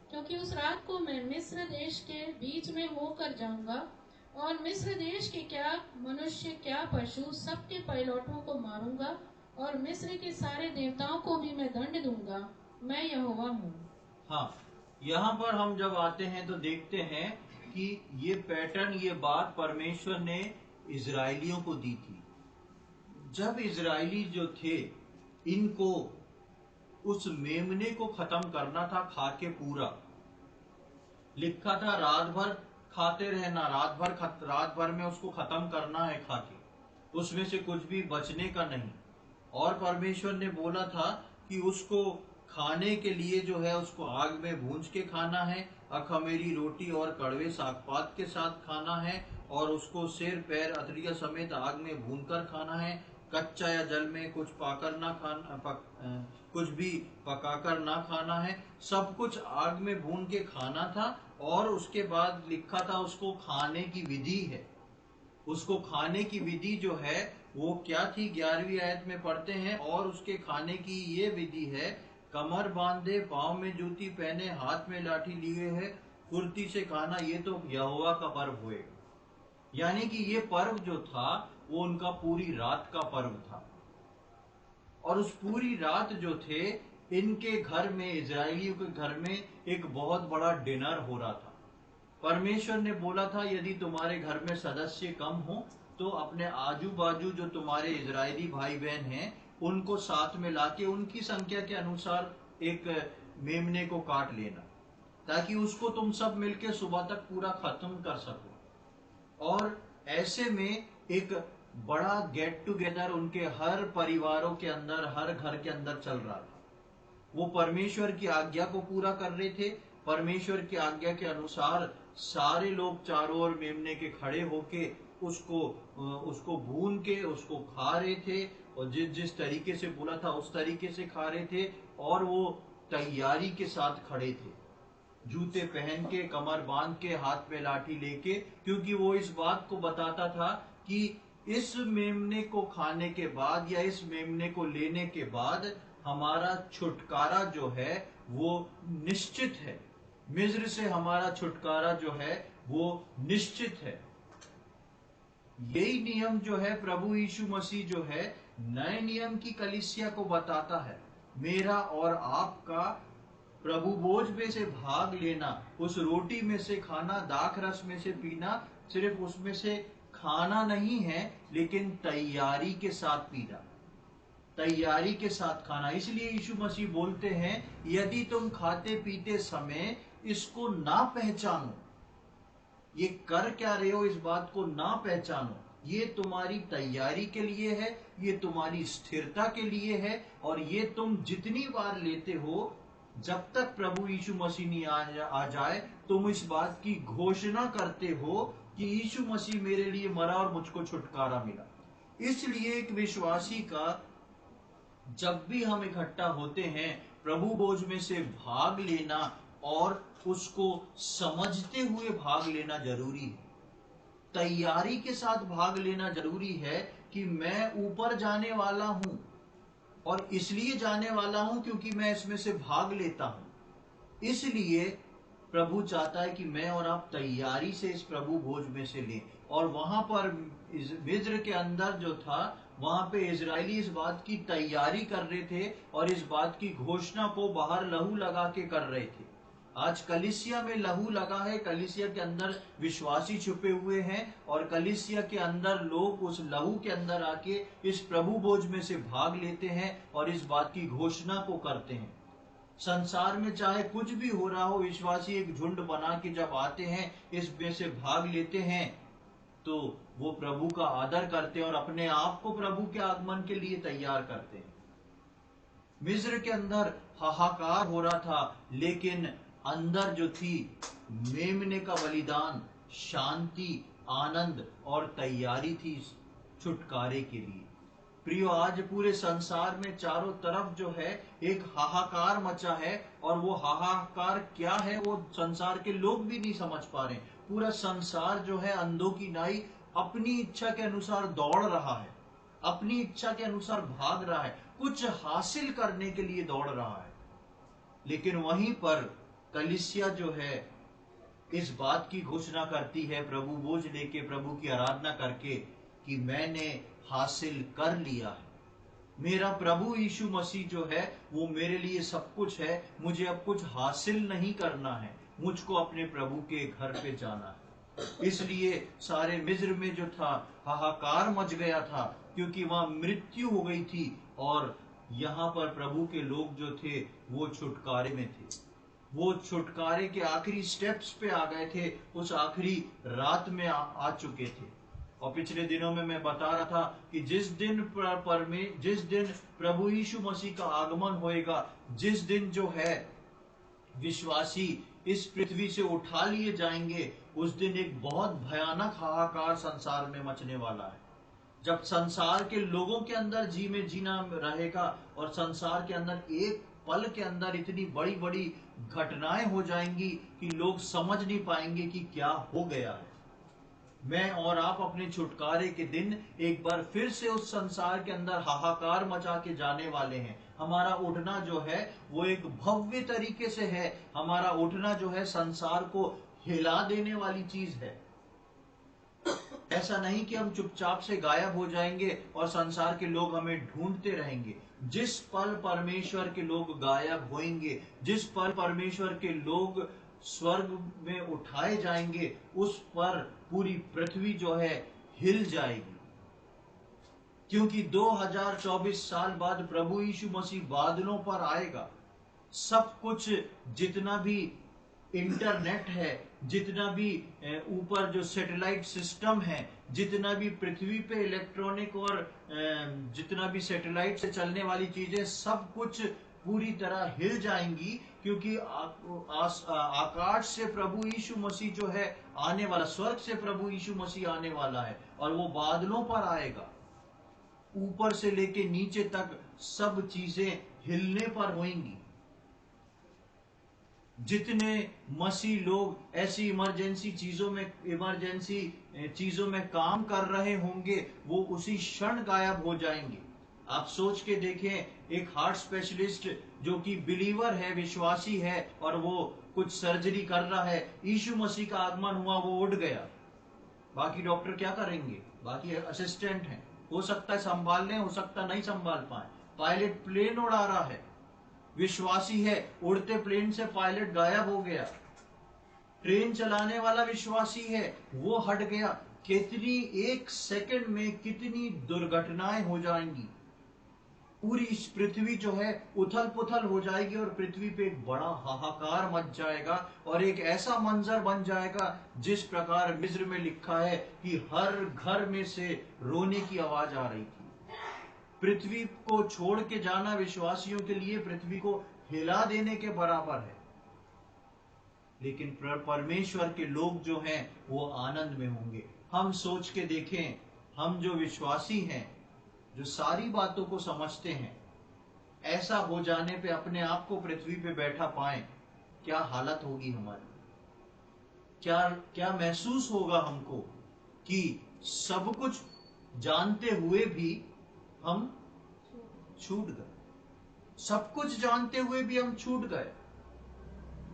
B: क्योंकि उस रात को मैं मिस्र देश के बीच में होकर जाऊंगा, और मिस्र देश के क्या मनुष्य क्या पशु सबके पैलौठों को मारूंगा, और मिस्र के सारे देवताओं को भी मैं दंड दूंगा। मैं यहोवा हूँ।
A: हाँ, यहाँ पर हम जब आते हैं तो देखते हैं कि ये पैटर्न, ये बात परमेश्वर ने इजराइलियों को दी थी। जब इजराइली जो थे, इनको उस मेमने को खत्म करना था, खा के पूरा। लिखा था रात भर खाते रहना, रात भर में उसको खत्म करना है खा के, उसमें से कुछ भी बचने का नहीं। और परमेश्वर ने बोला था कि उसको खाने के लिए जो है उसको आग में भूंज के खाना है, अखमीरी रोटी और कड़वे सागपात के साथ खाना है, और उसको सिर, पैर, अतड़ियां समेत आग में भून कर खाना है। कच्चा या जल में कुछ कुछ भी पकाकर ना खाना है। सब कुछ आग में भून के खाना था। और उसके बाद लिखा था उसको खाने की विधि है। उसको खाने की विधि जो है वो क्या थी, 11वीं आयत में पढ़ते हैं। और उसके खाने की ये विधि है, कमर बांधे, पांव में जूती पहने, हाथ में लाठी लिए है, फुर्ती से खाना। ये तो यहोवा का पर्व होएगा। यानी कि ये पर्व जो था वो उनका पूरी रात का पर्व था। और उस पूरी रात जो थे, इनके घर में, इजराइलियों के घर में एक बहुत बड़ा डिनर हो रहा था। परमेश्वर ने बोला था, यदि तुम्हारे घर में सदस्य कम हो तो अपने आजू बाजू जो तुम्हारे इजरायली भाई बहन हैं उनको साथ में लाके उनकी संख्या के अनुसार एक मेमने को काट लेना, ताकि उसको तुम सब मिलके सुबह तक पूरा खत्म कर सको। और ऐसे में एक बड़ा गेट टुगेदर उनके हर परिवारों के अंदर, हर घर के अंदर चल रहा था। वो परमेश्वर की आज्ञा को पूरा कर रहे थे। परमेश्वर की आज्ञा के अनुसार सारे लोग चारों ओर मेमने के खड़े होके उसको भून के उसको खा रहे थे, और जिस तरीके से बोला था उस तरीके से खा रहे थे। और वो तैयारी के साथ खड़े थे, जूते पहन के, कमर बांध के, हाथ में लाठी लेके, क्योंकि वो इस बात को बताता था कि इस मेमने को खाने के बाद या इस मेमने को लेने के बाद हमारा छुटकारा जो है वो निश्चित है। मिस्र से हमारा छुटकारा जो है वो निश्चित है। यही नियम जो है प्रभु यीशु मसीह जो है नए नियम की कलीसिया को बताता है। मेरा और आपका प्रभु भोज में से भाग लेना, उस रोटी में से खाना, दाख रस में से पीना, सिर्फ उसमें से खाना नहीं है, लेकिन तैयारी के साथ पीना, तैयारी के साथ खाना। इसलिए यीशु मसीह बोलते हैं, यदि तुम खाते पीते समय इसको ना पहचानो, ये कर क्या रहे हो, इस बात को ना पहचानो, ये तुम्हारी तैयारी के लिए है, ये तुम्हारी स्थिरता के लिए है, और ये तुम जितनी बार लेते हो, जब तक प्रभु यीशु मसीह नहीं आ जाए, तुम इस बात की घोषणा करते हो कि यीशु मसीह मेरे लिए मरा और मुझको छुटकारा मिला। इसलिए एक विश्वासी का जब भी हम इकट्ठा होते हैं, प्रभु भोज में से भाग लेना और उसको समझते हुए भाग लेना जरूरी है। तैयारी के साथ भाग लेना जरूरी है कि मैं ऊपर जाने वाला हूं, और इसलिए जाने वाला हूं क्योंकि मैं इसमें से भाग लेता हूं। इसलिए प्रभु चाहता है कि मैं और आप तैयारी से इस प्रभु भोज में से लें। और वहां पर मिस्र के अंदर जो था, वहां पे इजरायली इस बात की तैयारी कर रहे थे और इस बात की घोषणा को बाहर लहू लगा के कर रहे थे। आज कलीसिया में लहू लगा है, कलीसिया के अंदर विश्वासी छुपे हुए हैं, और कलीसिया के अंदर लोग उस लहू के अंदर आके इस प्रभु भोज में से भाग लेते हैं और इस बात की घोषणा को करते हैं। संसार में चाहे कुछ भी हो रहा हो, विश्वासी एक झुंड बना के जब आते हैं, इसमें से भाग लेते हैं, तो वो प्रभु का आदर करते हैं और अपने आप को प्रभु के आगमन के लिए तैयार करते हैं। मिस्र के अंदर हाहाकार हो रहा था, लेकिन अंदर जो थी मेमने का बलिदान, शांति, आनंद और तैयारी थी छुटकारे के लिए। प्रियो, आज पूरे संसार में चारों तरफ जो है एक हाहाकार मचा है, और वो हाहाकार क्या है वो संसार के लोग भी नहीं समझ पा रहे। पूरा संसार जो है अंधों की नाई अपनी इच्छा के अनुसार दौड़ रहा है, अपनी इच्छा के अनुसार भाग रहा है, कुछ हासिल करने के लिए दौड़ रहा है। लेकिन वहीं पर कलीसिया जो है इस बात की घोषणा करती है, प्रभु भोज लेके, प्रभु की आराधना करके, कि मैंने हासिल कर लिया है। मेरा प्रभु यीशु मसीह जो है वो मेरे लिए सब कुछ है, मुझे अब कुछ हासिल नहीं करना है, मुझको अपने प्रभु के घर पे जाना है। इसलिए सारे मिस्र में जो था हाहाकार मच गया था, क्योंकि वहां मृत्यु हो गई थी, और यहाँ पर प्रभु के लोग जो थे वो छुटकारे में थे। वो छुटकारे के आखिरी स्टेप्स पे आ गए थे, उस आखिरी रात में आ चुके थे। और पिछले दिनों में मैं बता रहा था कि जिस दिन प्रभु यीशु मसीह का आगमन होएगा, जिस दिन जो है विश्वासी इस पृथ्वी से उठा लिए जाएंगे, उस दिन एक बहुत भयानक हाहाकार संसार में मचने वाला है। जब संसार के लोगों के अंदर जी में जीना रहेगा, और संसार के अंदर एक पल के अंदर इतनी बड़ी बड़ी घटनाएं हो जाएंगी कि लोग समझ नहीं पाएंगे कि क्या हो गया है। मैं और आप अपने छुटकारे के दिन एक बार फिर से उस संसार के अंदर हाहाकार मचा के जाने वाले हैं। हमारा उठना जो है वो एक भव्य तरीके से है। हमारा उठना जो है संसार को हिला देने वाली चीज है। ऐसा नहीं कि हम चुपचाप से गायब हो जाएंगे और संसार के लोग हमें ढूंढते रहेंगे। जिस पल परमेश्वर के लोग गायब होंगे, जिस पल परमेश्वर के लोग स्वर्ग में उठाए जाएंगे, उस पर पूरी पृथ्वी जो है हिल जाएगी। क्योंकि 2024 साल बाद प्रभु यीशु मसीह बादलों पर आएगा। सब कुछ जितना भी इंटरनेट है, जितना भी ऊपर जो सैटेलाइट सिस्टम है, जितना भी पृथ्वी पे इलेक्ट्रॉनिक और जितना भी सैटेलाइट से चलने वाली चीजें, सब कुछ पूरी तरह हिल जाएंगी। क्योंकि आकाश से प्रभु यीशु मसीह जो है आने वाला, स्वर्ग से प्रभु यीशु मसीह आने वाला है, और वो बादलों पर आएगा। ऊपर से लेके नीचे तक सब चीजें हिलने पर होंगी। जितने मसीह लोग ऐसी इमरजेंसी चीजों में काम कर रहे होंगे, वो उसी क्षण गायब हो जाएंगे। आप सोच के देखें, एक हार्ट स्पेशलिस्ट जो कि बिलीवर है, विश्वासी है, और वो कुछ सर्जरी कर रहा है, यीशु मसीह का आगमन हुआ, वो उठ गया, बाकी डॉक्टर क्या करेंगे? बाकी असिस्टेंट हैं, हो सकता है संभाल लें, हो सकता नहीं संभाल पाए। पायलट प्लेन उड़ा रहा है, विश्वासी है, उड़ते प्लेन से पायलट गायब हो गया। ट्रेन चलाने वाला विश्वासी है, वो हट गया। कितनी एक सेकंड में कितनी दुर्घटनाएं हो जाएंगी। पूरी इस पृथ्वी जो है उथल पुथल हो जाएगी और पृथ्वी पे एक बड़ा हाहाकार मच जाएगा और एक ऐसा मंजर बन जाएगा जिस प्रकार मिस्र में लिखा है कि हर घर में से रोने की आवाज आ रही थी। पृथ्वी को छोड़ के जाना विश्वासियों के लिए पृथ्वी को हिला देने के बराबर है, लेकिन परमेश्वर के लोग जो हैं वो आनंद में होंगे। हम सोच के देखें, हम जो विश्वासी हैं, जो सारी बातों को समझते हैं, ऐसा हो जाने पे अपने आप को पृथ्वी पे बैठा पाएं, क्या हालत होगी हमारी, क्या क्या महसूस होगा हमको कि सब कुछ जानते हुए भी हम छूट गए, सब कुछ जानते हुए भी हम छूट गए।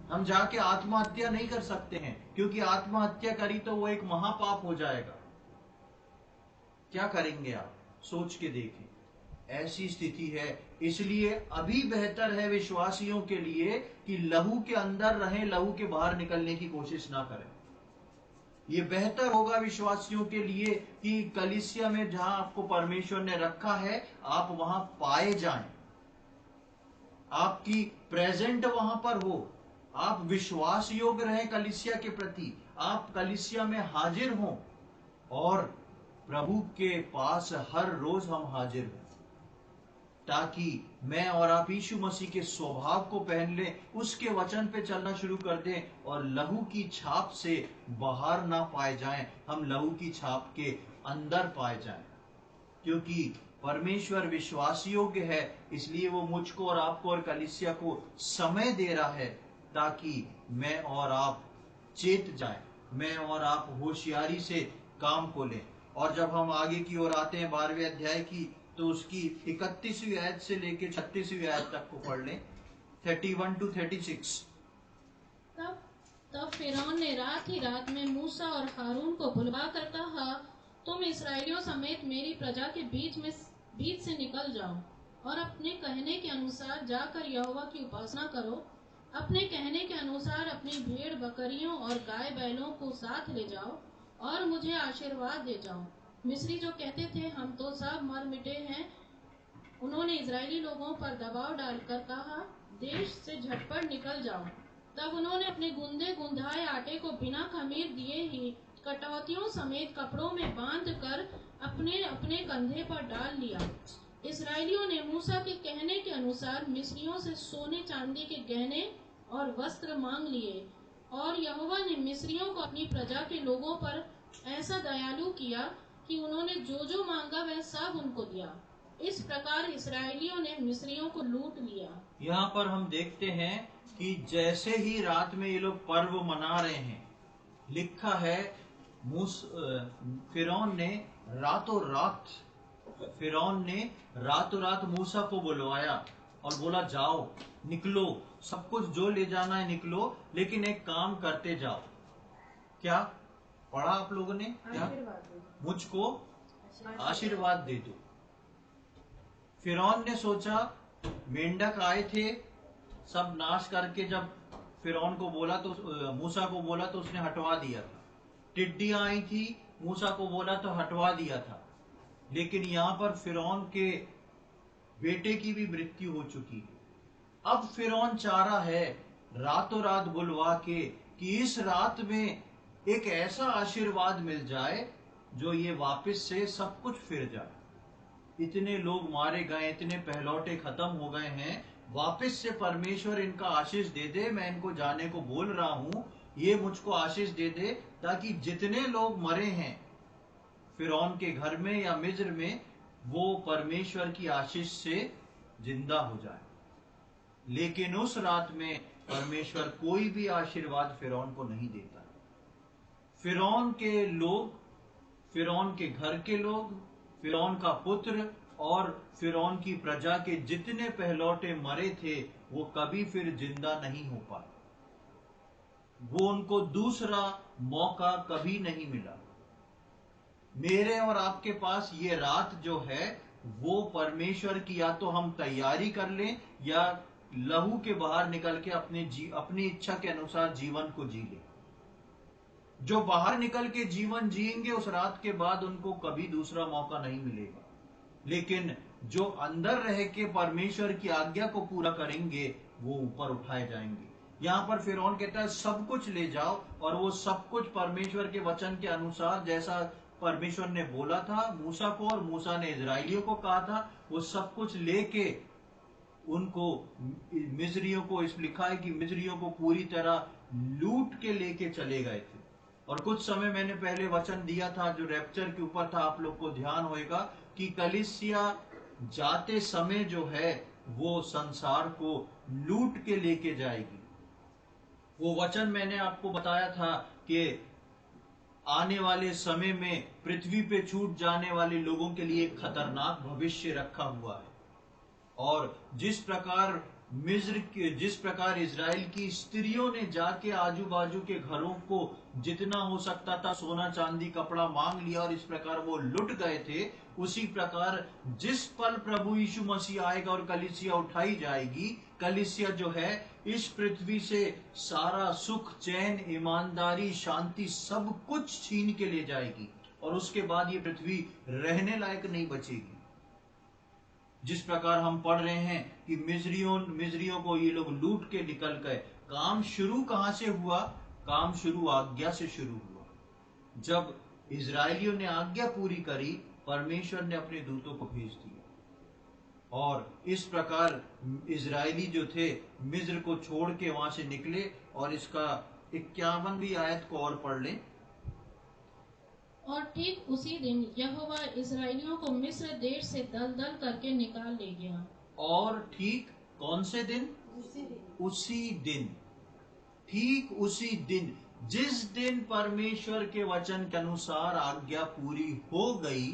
A: हम जाके आत्महत्या नहीं कर सकते हैं, क्योंकि आत्महत्या करी तो वो एक महापाप हो जाएगा। क्या करेंगे आप? सोच के देखें, ऐसी स्थिति है। इसलिए अभी बेहतर है विश्वासियों के लिए कि लहू के अंदर रहें, लहू के बाहर निकलने की कोशिश ना करें। ये बेहतर होगा विश्वासियों के लिए कि कलीसिया में जहां आपको परमेश्वर ने रखा है आप वहां पाए जाएं, आपकी प्रेजेंट वहां पर हो, आप विश्वास योग्य रहें कलीसिया के प्रति, आप कलीसिया में हाजिर हों और प्रभु के पास हर रोज हम हाजिर हों, ताकि मैं और आप यीशु मसीह के स्वभाव को पहन लें, उसके वचन पे चलना शुरू कर दें और लहू की छाप से बाहर ना पाए जाएं, हम लहू की छाप के अंदर पाए जाएं। क्योंकि परमेश्वर विश्वास योग्य है, इसलिए वो मुझको और आपको और कलीसिया को समय दे रहा है ताकि मैं और आप चेत जाएं, मैं और आप होशियारी से काम को लें। और जब हम आगे की ओर आते हैं 12वें अध्याय की, तो उसकी 31वीं आयत से लेकर 36वीं आयत तक को पढ़ लें, 31 to 36।
B: तब फिरौन ने रात ही रात में मूसा और हारून को बुलवा कर कहा, तुम इसराइलियों समेत मेरी प्रजा के बीच से निकल जाओ और अपने कहने के अनुसार जाकर यहोवा की उपासना करो। अपने कहने के अनुसार अपनी भेड़ बकरियों और गाय बैलों को साथ ले जाओ और मुझे आशीर्वाद दे जाओ। मिस्री जो कहते थे हम तो सब मर मिटे हैं, उन्होंने इजरायली लोगों पर दबाव डालकर कहा, देश से झटपट निकल जाओ। तब उन्होंने अपने गुंदे गुंदाए आटे को बिना खमीर दिए ही कटौतियों समेत कपड़ों में बांध कर अपने अपने कंधे पर डाल लिया। इसराइलियों ने मूसा के कहने के अनुसार मिस्रियों से सोने चांदी के गहने और वस्त्र मांग लिए, और यहोवा ने मिस्रियों को अपनी प्रजा के लोगों पर ऐसा दयालु किया कि उन्होंने जो जो मांगा वह सब उनको दिया। इस प्रकार इसराइलियों ने मिस्रियों को लूट लिया।
A: यहाँ पर हम देखते हैं कि जैसे ही रात में ये लोग पर्व मना रहे हैं, लिखा है फिरौन ने रातों रात मूसा को बुलवाया और बोला, जाओ निकलो, सब कुछ जो ले जाना है निकलो, लेकिन एक काम करते जाओ। क्या पढ़ा आप लोगों ने? क्या? मुझको आशीर्वाद दे दो। फिरौन ने सोचा, मेंढक आए थे सब नाश करके, जब फिरौन को बोला तो मूसा को बोला तो उसने हटवा दिया था। टिड्डियां आई थी, मूसा को बोला तो हटवा दिया था। लेकिन यहाँ पर फिरौन के बेटे की भी मृत्यु हो चुकी है। अब फिरौन चाह रहा है रातों रात बुलवा के कि इस रात में एक ऐसा आशीर्वाद मिल जाए जो ये वापस से सब कुछ फिर जाए। इतने लोग मारे गए, इतने पहलौटे खत्म हो गए हैं, वापस से परमेश्वर इनका आशीष दे दे। मैं इनको जाने को बोल रहा हूं, ये मुझको आशीष दे दे ताकि जितने लोग मरे हैं फिरौन के घर में या मिस्र में, वो परमेश्वर की आशीष से जिंदा हो जाए। लेकिन उस रात में परमेश्वर कोई भी आशीर्वाद फिरौन को नहीं देता। फिरौन के लोग, फिरौन के घर के लोग, फिरौन का पुत्र और फिरौन की प्रजा के जितने पहलौटे मरे थे वो कभी फिर जिंदा नहीं हो पाए। वो उनको दूसरा मौका कभी नहीं मिला। मेरे और आपके पास ये रात जो है वो परमेश्वर की, या तो हम तैयारी कर लें या लहू के बाहर निकल के अपनी इच्छा के अनुसार जीवन को जी लें। जो बाहर निकल के जीवन जिएंगे उस रात के बाद उनको कभी दूसरा मौका नहीं मिलेगा। लेकिन जो अंदर रह के परमेश्वर की आज्ञा को पूरा करेंगे वो ऊपर उठाए जाएंगे। यहाँ पर फिरौन कहता है सब कुछ ले जाओ, और वो सब कुछ परमेश्वर के वचन के अनुसार जैसा परमेश्वर ने बोला था मूसा को और मूसा ने इजराइलियों को कहा था, वो सब कुछ लेके उनको मिस्रियों को, इस लिखा है कि मिस्रियों को पूरी तरह लूट के लेके चले गए थे। और कुछ समय मैंने पहले वचन दिया था जो रैप्चर के ऊपर था, आप लोग को ध्यान होएगा कि कलीसिया जाते समय जो है वो संसार को लूट के लेके जाएगी। वो वचन मैंने आपको बताया था कि आने वाले समय में पृथ्वी पे छूट जाने वाले लोगों के लिए एक खतरनाक भविष्य रखा हुआ है। और जिस प्रकार इजराइल की स्त्रियों ने जाके आजू बाजू के घरों को जितना हो सकता था सोना चांदी कपड़ा मांग लिया और इस प्रकार वो लुट गए थे, उसी प्रकार जिस पल प्रभु यीशु मसीह आएगा और कलीसिया उठाई जाएगी, कलीसिया जो है इस पृथ्वी से सारा सुख चैन ईमानदारी शांति सब कुछ छीन के ले जाएगी, और उसके बाद ये पृथ्वी रहने लायक नहीं बचेगी। जिस प्रकार हम पढ़ रहे हैं कि मिस्रियों को ये लोग लूट के निकल गए। काम शुरू कहां से हुआ? काम शुरू आज्ञा से शुरू हुआ। जब इजराइलियों ने आज्ञा पूरी करी, परमेश्वर ने अपने दूतों को भेज दिया, और इस प्रकार इजराइली जो थे मिस्र को छोड़ के वहां से निकले। और इसका 51वीं आयत को और पढ़ लें।
B: और ठीक उसी दिन यहोवा इस्राएलियों को मिस्र देश से दल-दल करके निकाल ले गया।
A: और ठीक कौन से दिन? उसी दिन, ठीक उसी दिन, जिस दिन परमेश्वर के वचन के अनुसार आज्ञा पूरी हो गई,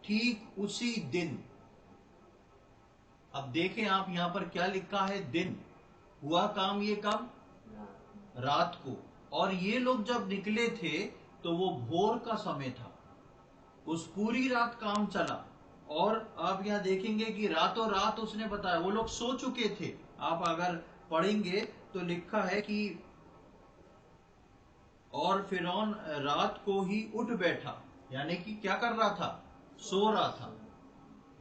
A: ठीक उसी दिन। अब देखें आप यहां पर क्या लिखा है, दिन। हुआ काम ये कब? रात को। और ये लोग जब निकले थे तो वो भोर का समय था। उस पूरी रात काम चला। और आप यहां देखेंगे कि रातों रात उसने बताया, वो लोग सो चुके थे। आप अगर पढ़ेंगे तो लिखा है कि और फिरौन रात को ही उठ बैठा, यानी कि क्या कर रहा था? सो रहा था।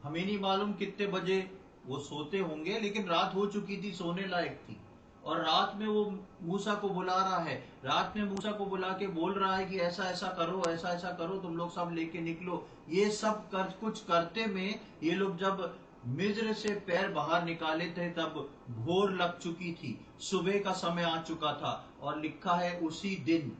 A: हमें नहीं मालूम कितने बजे वो सोते होंगे, लेकिन रात हो चुकी थी, सोने लायक थी। और रात में वो मूसा को बुला रहा है, रात में मूसा को बुला के बोल रहा है कि ऐसा ऐसा करो, ऐसा ऐसा करो, तुम लोग सब लेके निकलो। ये सब कुछ करते में ये लोग जब मिस्र से पैर बाहर निकाले थे तब भोर लग चुकी थी, सुबह का समय आ चुका था। और लिखा है उसी दिन।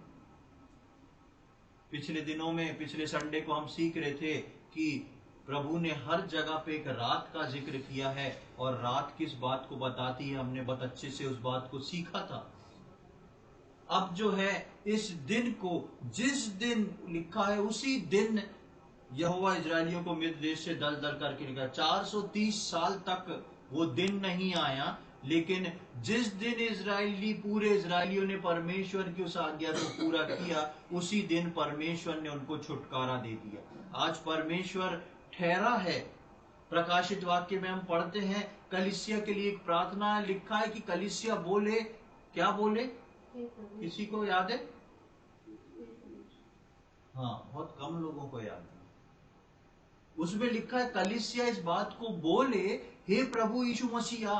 A: पिछले दिनों में, पिछले संडे को हम सीख रहे थे कि प्रभु ने हर जगह पे एक रात का जिक्र किया है, और रात किस बात को बताती है हमने बहुत अच्छे से उस बात को सीखा था। अब जो है इस दिन को, जिस दिन लिखा है उसी दिन यहोवा इजरायलियों को मिस्र देश से दल दल करके निकाला। 430 साल तक वो दिन नहीं आया, लेकिन जिस दिन पूरे इजरायलियों ने परमेश्वर की उस आज्ञा को पूरा किया, उसी दिन परमेश्वर ने उनको छुटकारा दे दिया। आज परमेश्वर ठहरा है। प्रकाशित वाक्य में हम पढ़ते हैं कलीसिया के लिए एक प्रार्थना है, लिखा है कि कलीसिया बोले, क्या बोले? किसी को याद है? हाँ, बहुत कम लोगों को याद है। उसमें लिखा है कलीसिया इस बात को बोले, हे प्रभु यीशु मसीह।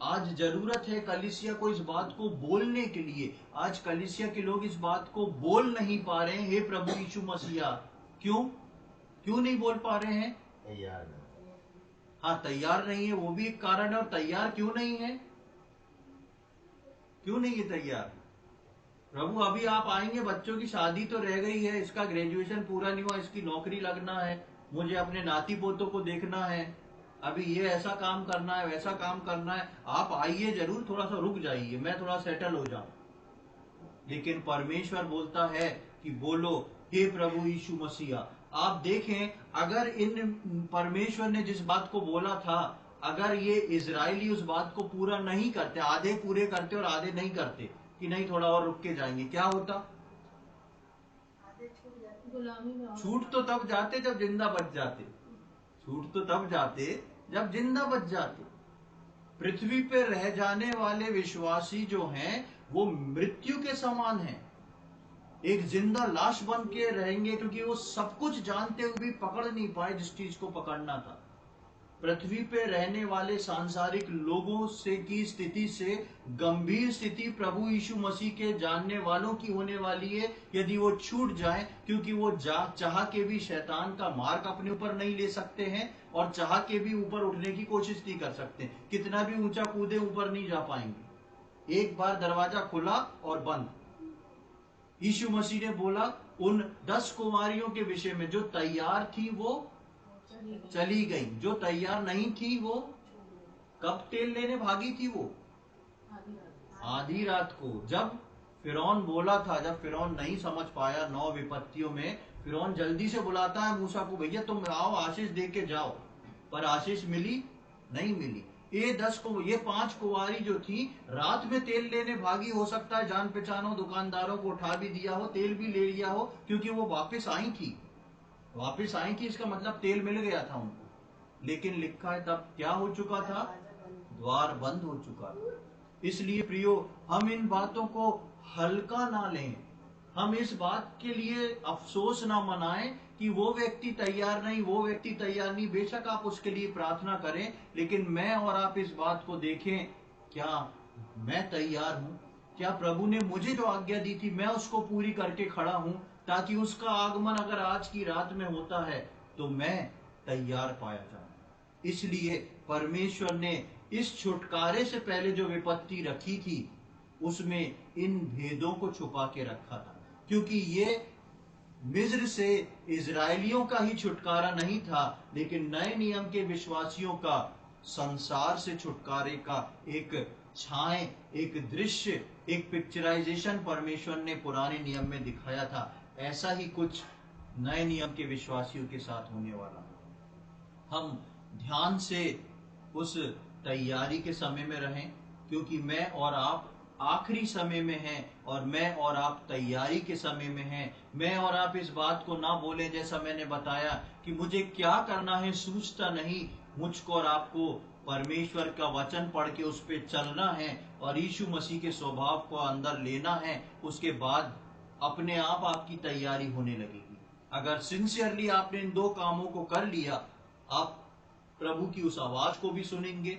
A: आज जरूरत है कलीसिया को इस बात को बोलने के लिए। आज कलीसिया के लोग इस बात को बोल नहीं पा रहे हैं, हे प्रभु यीशु मसीह। क्यों नहीं बोल पा रहे हैं?
C: तैयार नहीं।
A: हाँ, तैयार नहीं है, वो भी एक कारण है। और तैयार क्यों नहीं है? क्यों नहीं है तैयार? प्रभु अभी आप आएंगे, बच्चों की शादी तो रह गई है, इसका ग्रेजुएशन पूरा नहीं हुआ, इसकी नौकरी लगना है, मुझे अपने नाती पोतों को देखना है, अभी ये ऐसा काम करना है, वैसा काम करना है। आप आइए जरूर, थोड़ा सा रुक जाइए, मैं थोड़ा सेटल हो जाऊं। लेकिन परमेश्वर बोलता है कि बोलो, हे प्रभु यीशु मसीह। आप देखें, अगर इन परमेश्वर ने जिस बात को बोला था, अगर ये इजरायली उस बात को पूरा नहीं करते, आधे पूरे करते और आधे नहीं करते कि नहीं थोड़ा और रुक के जाएंगे, क्या होता?
B: गुलामी में।
A: छूट तो तब जाते जब जिंदा बच जाते। छूट तो तब जाते जब जिंदा बच जाते। पृथ्वी पे रह जाने वाले विश्वासी जो हैं वो मृत्यु के समान हैं, एक जिंदा लाश बन के रहेंगे, क्योंकि वो सब कुछ जानते हुए भी पकड़ नहीं पाए जिस चीज को पकड़ना था। पृथ्वी पे रहने वाले सांसारिक लोगों से की स्थिति से गंभीर स्थिति प्रभु यीशु मसीह के जानने वालों की होने वाली है यदि वो छूट जाएं, क्योंकि वो चाह के भी शैतान का मार्ग अपने ऊपर नहीं ले सकते हैं और चाह के भी ऊपर उठने की कोशिश नहीं कर सकते। कितना भी ऊंचा कूदे ऊपर नहीं जा पाएंगे। एक बार दरवाजा खुला और बंद। यीशु मसीह ने बोला उन 10 कुमारियों के विषय में, जो तैयार थी वो चली गई, जो तैयार नहीं थी वो कब तेल लेने भागी थी? वो आधी रात को। जब फिरौन बोला था, जब फिरौन नहीं समझ पाया 9 विपत्तियों में, फिरौन जल्दी से बुलाता है मूसा को, भैया तुम आओ आशीष दे के जाओ, पर आशीष मिली नहीं मिली। ये 5 कुंवारी जो थी रात में तेल लेने भागी, हो सकता है जान पहचानो दुकानदारों को उठा भी दिया हो, तेल भी ले लिया हो, क्योंकि वो वापस आई थी। इसका मतलब तेल मिल गया था उनको। लेकिन लिखा है तब क्या हो चुका था? द्वार बंद हो चुका था। इसलिए प्रियो, हम इन बातों को हल्का ना लें। हम इस बात के लिए अफसोस ना मनाएं कि वो व्यक्ति तैयार नहीं, वो व्यक्ति तैयार नहीं। बेशक आप उसके लिए प्रार्थना करें, लेकिन मैं और आप इस बात को देखें, क्या मैं तैयार हूं? क्या प्रभु ने मुझे जो आज्ञा दी थी मैं उसको पूरी करके खड़ा हूं, ताकि उसका आगमन अगर आज की रात में होता है तो मैं तैयार पाया जाऊं। इसलिए परमेश्वर ने इस छुटकारे से पहले जो विपत्ति रखी थी उसमें इन भेदों को छुपा के रखा था, क्योंकि ये मिस्र से इजरायलियों का ही छुटकारा नहीं था, लेकिन नए नियम के विश्वासियों का संसार से छुटकारे का एक छाए, एक दृश्य, एक पिक्चराइजेशन परमेश्वर ने पुराने नियम में दिखाया था। ऐसा ही कुछ नए नियम के विश्वासियों के साथ होने वाला। हम ध्यान से उस तैयारी के समय में रहें, क्योंकि मैं और आप आखिरी समय में हैं और मैं और आप तैयारी के समय में हैं। मैं और आप इस बात को ना बोले, जैसा मैंने बताया, कि मुझे क्या करना है सूझता नहीं। मुझको और आपको परमेश्वर का वचन पढ़ के उस पर चलना है और यीशु मसीह के स्वभाव को अंदर लेना है। उसके बाद अपने आप आपकी तैयारी होने लगेगी। अगर सिंसियरली आपने इन 2 कामों को कर लिया, आप प्रभु की उस आवाज को भी सुनेंगे,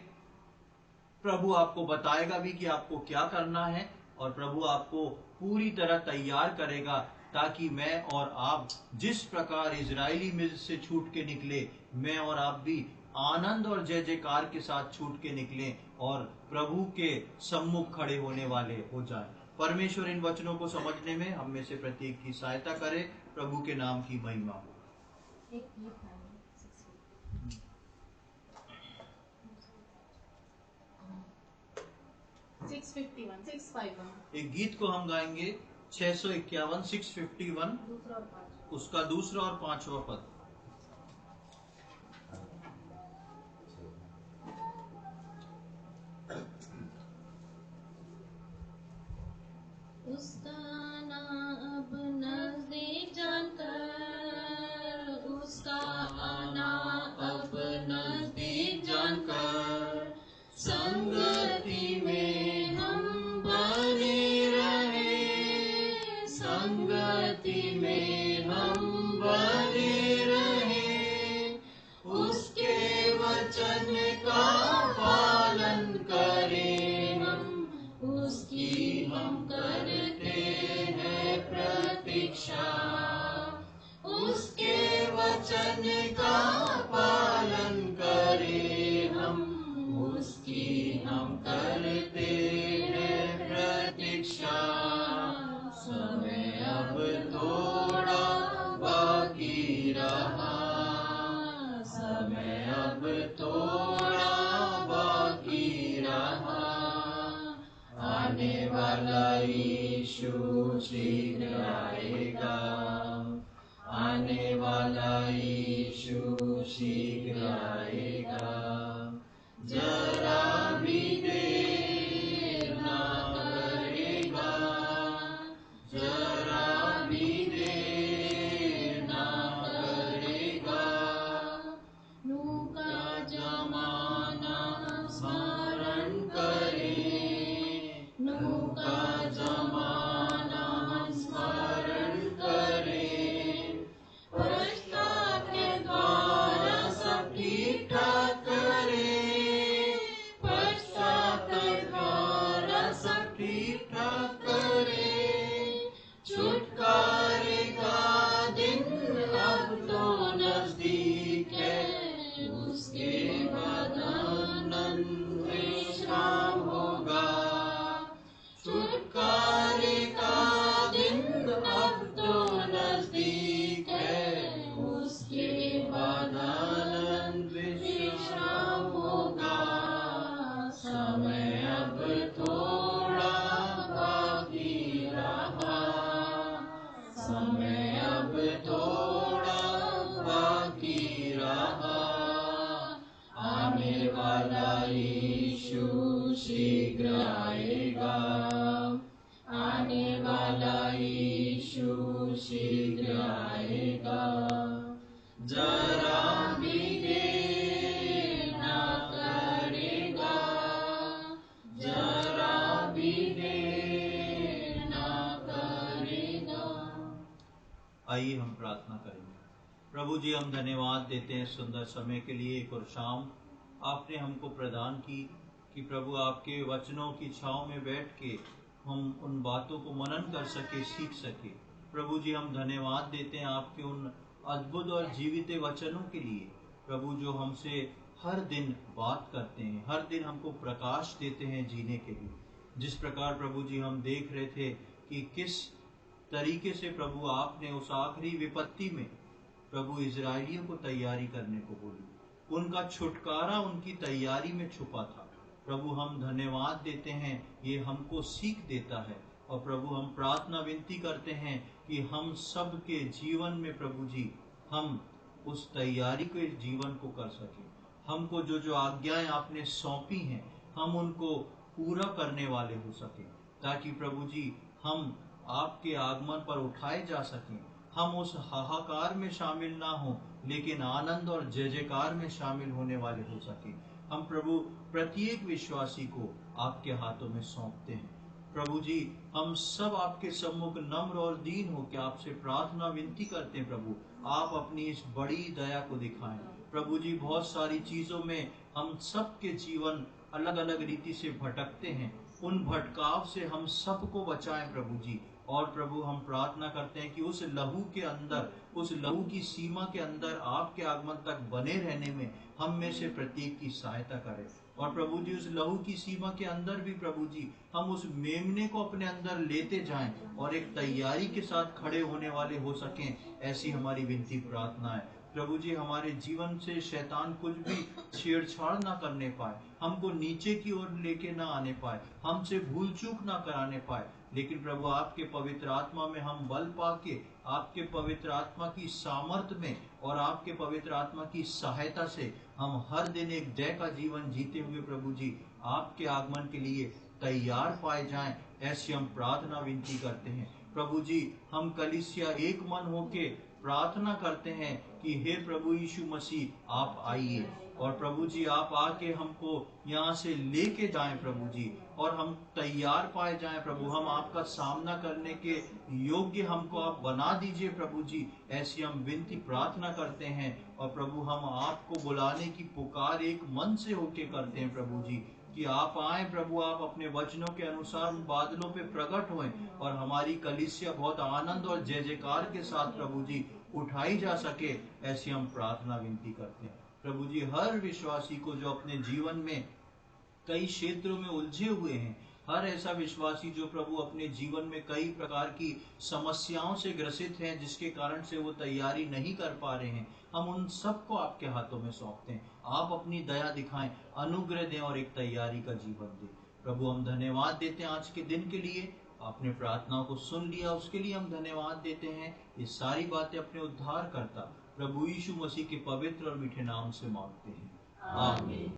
A: प्रभु आपको बताएगा भी कि आपको क्या करना है, और प्रभु आपको पूरी तरह तैयार करेगा, ताकि मैं और आप जिस प्रकार इजरायली मिस्र से छूट के निकले, मैं और आप भी आनंद और जय जयकार के साथ छूट के निकले और प्रभु के सम्मुख खड़े होने वाले हो जाए। परमेश्वर इन वचनों को समझने में हम में से प्रत्येक की सहायता करे। प्रभु के नाम की महिमा हो। एक गीत को हम गाएंगे 651 651, उसका दूसरा और पांचवा पद।
B: उसका आना अब नजदीक जानकर, उसका आना अब नजदीक जानकर, संगति में हम बने रहे, संगति में हम बने रहे, उसके वचन का पालन करें हम, उसकी हम करते हैं प्रतीक्षा, उसके वचन का पालन करें हम, उसकी हम करते हैं प्रतीक्षा। समय अब थोड़ा बाकी रहा, समय अब थोड़ा बाकी रहा, आने वाला यीशु शीघ्र आएगा, आने वाला यीशु शीघ्र आएगा, जरा भी देर ना करेगा, जरा भी देर ना करेगा। नूह का जमाना स्मरण करें, नूह का जमाना स्मरण करें, पश्चाताप के द्वारा सब ठीक ठाक शीघ्र आएगा। जरा भी देर न करेगा, जरा भी देर न करेगा।
A: आइए हम प्रार्थना करेंगे। प्रभु जी, हम धन्यवाद देते हैं सुंदर समय के लिए। एक और शाम आपने हमको प्रदान की कि प्रभु आपके वचनों की छांव में बैठ के हम उन बातों को मनन कर सके, सीख सके। प्रभु जी, हम धन्यवाद देते हैं आपके उन अद्भुत और जीवित वचनों के लिए प्रभु, जो हमसे हर दिन बात करते हैं, हर दिन हमको प्रकाश देते हैं जीने के लिए। जिस प्रकार प्रभु जी हम देख रहे थे कि किस तरीके से प्रभु आपने उस आखिरी विपत्ति में प्रभु इजरायलियों को तैयारी करने को बोली, उनका छुटकारा उनकी तैयारी में छुपा था। प्रभु हम धन्यवाद देते हैं, ये हमको सीख देता है। और प्रभु हम प्रार्थना विनती करते हैं कि हम सब के जीवन में प्रभु जी हम उस तैयारी के जीवन को कर सकें। हमको जो जो आज्ञाएं आपने सौंपी हैं हम उनको पूरा करने वाले हो सकें, ताकि प्रभु जी हम आपके आगमन पर उठाए जा सकें। हम उस हाहाकार में शामिल ना हो, लेकिन आनंद और जय जयकार में शामिल होने वाले हो सके। हम प्रभु प्रत्येक विश्वासी को आपके हाथों में सौंपते हैं। प्रभु जी, हम सब आपके सम्मुख नम्र और दीन होकर आपसे प्रार्थना विनती करते हैं। प्रभु, आप अपनी इस बड़ी दया को दिखाएं। प्रभु जी, बहुत सारी चीजों में हम सब के जीवन अलग अलग रीति से भटकते हैं, उन भटकाव से हम सबको बचाएं प्रभु जी। और प्रभु हम प्रार्थना करते हैं कि उस लहू के अंदर, उस लहू की सीमा के अंदर आपके आगमन तक बने रहने में हम में से प्रत्येक की सहायता करें। और प्रभु जी, उस लहू की सीमा के अंदर भी प्रभु जी हम उस मेमने को अपने अंदर लेते जाएं और एक तैयारी के साथ खड़े होने वाले हो सकें, ऐसी हमारी विनती प्रार्थना है। प्रभु जी, हमारे जीवन से शैतान कुछ भी छेड़छाड़ ना करने पाए, हमको नीचे की ओर लेके ना आने पाए, हमसे भूल चूक ना कराने पाए। लेकिन प्रभु, आपके पवित्र आत्मा में हम बल पाके, आपके पवित्र आत्मा की सामर्थ्य में और आपके पवित्र आत्मा की सहायता से हम हर दिन एक जय का जीवन जीते हुए प्रभु जी आपके आगमन के लिए तैयार पाए जाएं, ऐसी हम प्रार्थना विनती करते हैं। प्रभु जी, हम कलीसिया एक मन होके प्रार्थना करते हैं कि हे प्रभु यीशु मसीह, आप आइए और प्रभु जी आप आके हमको यहाँ से लेके जाएं प्रभु जी, और हम तैयार पाए जाएं प्रभु। हम आपका सामना करने के योग्य हमको आप बना दीजिए प्रभु जी, ऐसी हम विनती प्रार्थना करते हैं। और प्रभु, हम आपको बुलाने की पुकार एक मन से होके करते हैं प्रभु जी, कि आप आए प्रभु, आप अपने वचनों के अनुसार बादलों पे प्रकट हों और हमारी कलीसिया बहुत आनंद और जय जयकार के साथ प्रभु जी उठाई जा सके, ऐसी हम प्रार्थना विनती करते हैं। प्रभु जी, हर विश्वासी को जो अपने जीवन में कई क्षेत्रों में उलझे हुए हैं, हर ऐसा विश्वासी जो प्रभु अपने जीवन में कई प्रकार की समस्याओं से ग्रसित हैं, जिसके कारण से वो तैयारी नहीं कर पा रहे हैं, हम उन सबको आपके हाथों में सौंपते हैं। आप अपनी दया दिखाएं, अनुग्रह दें और एक तैयारी का जीवन दें। प्रभु, हम धन्यवाद देते हैं आज के दिन के लिए। आपने प्रार्थनाओं को सुन लिया, उसके लिए हम धन्यवाद देते हैं। ये सारी बातें अपने उद्धार करता प्रभु यीशु मसीह के पवित्र और मीठे नाम से मांगते हैं, आमीन।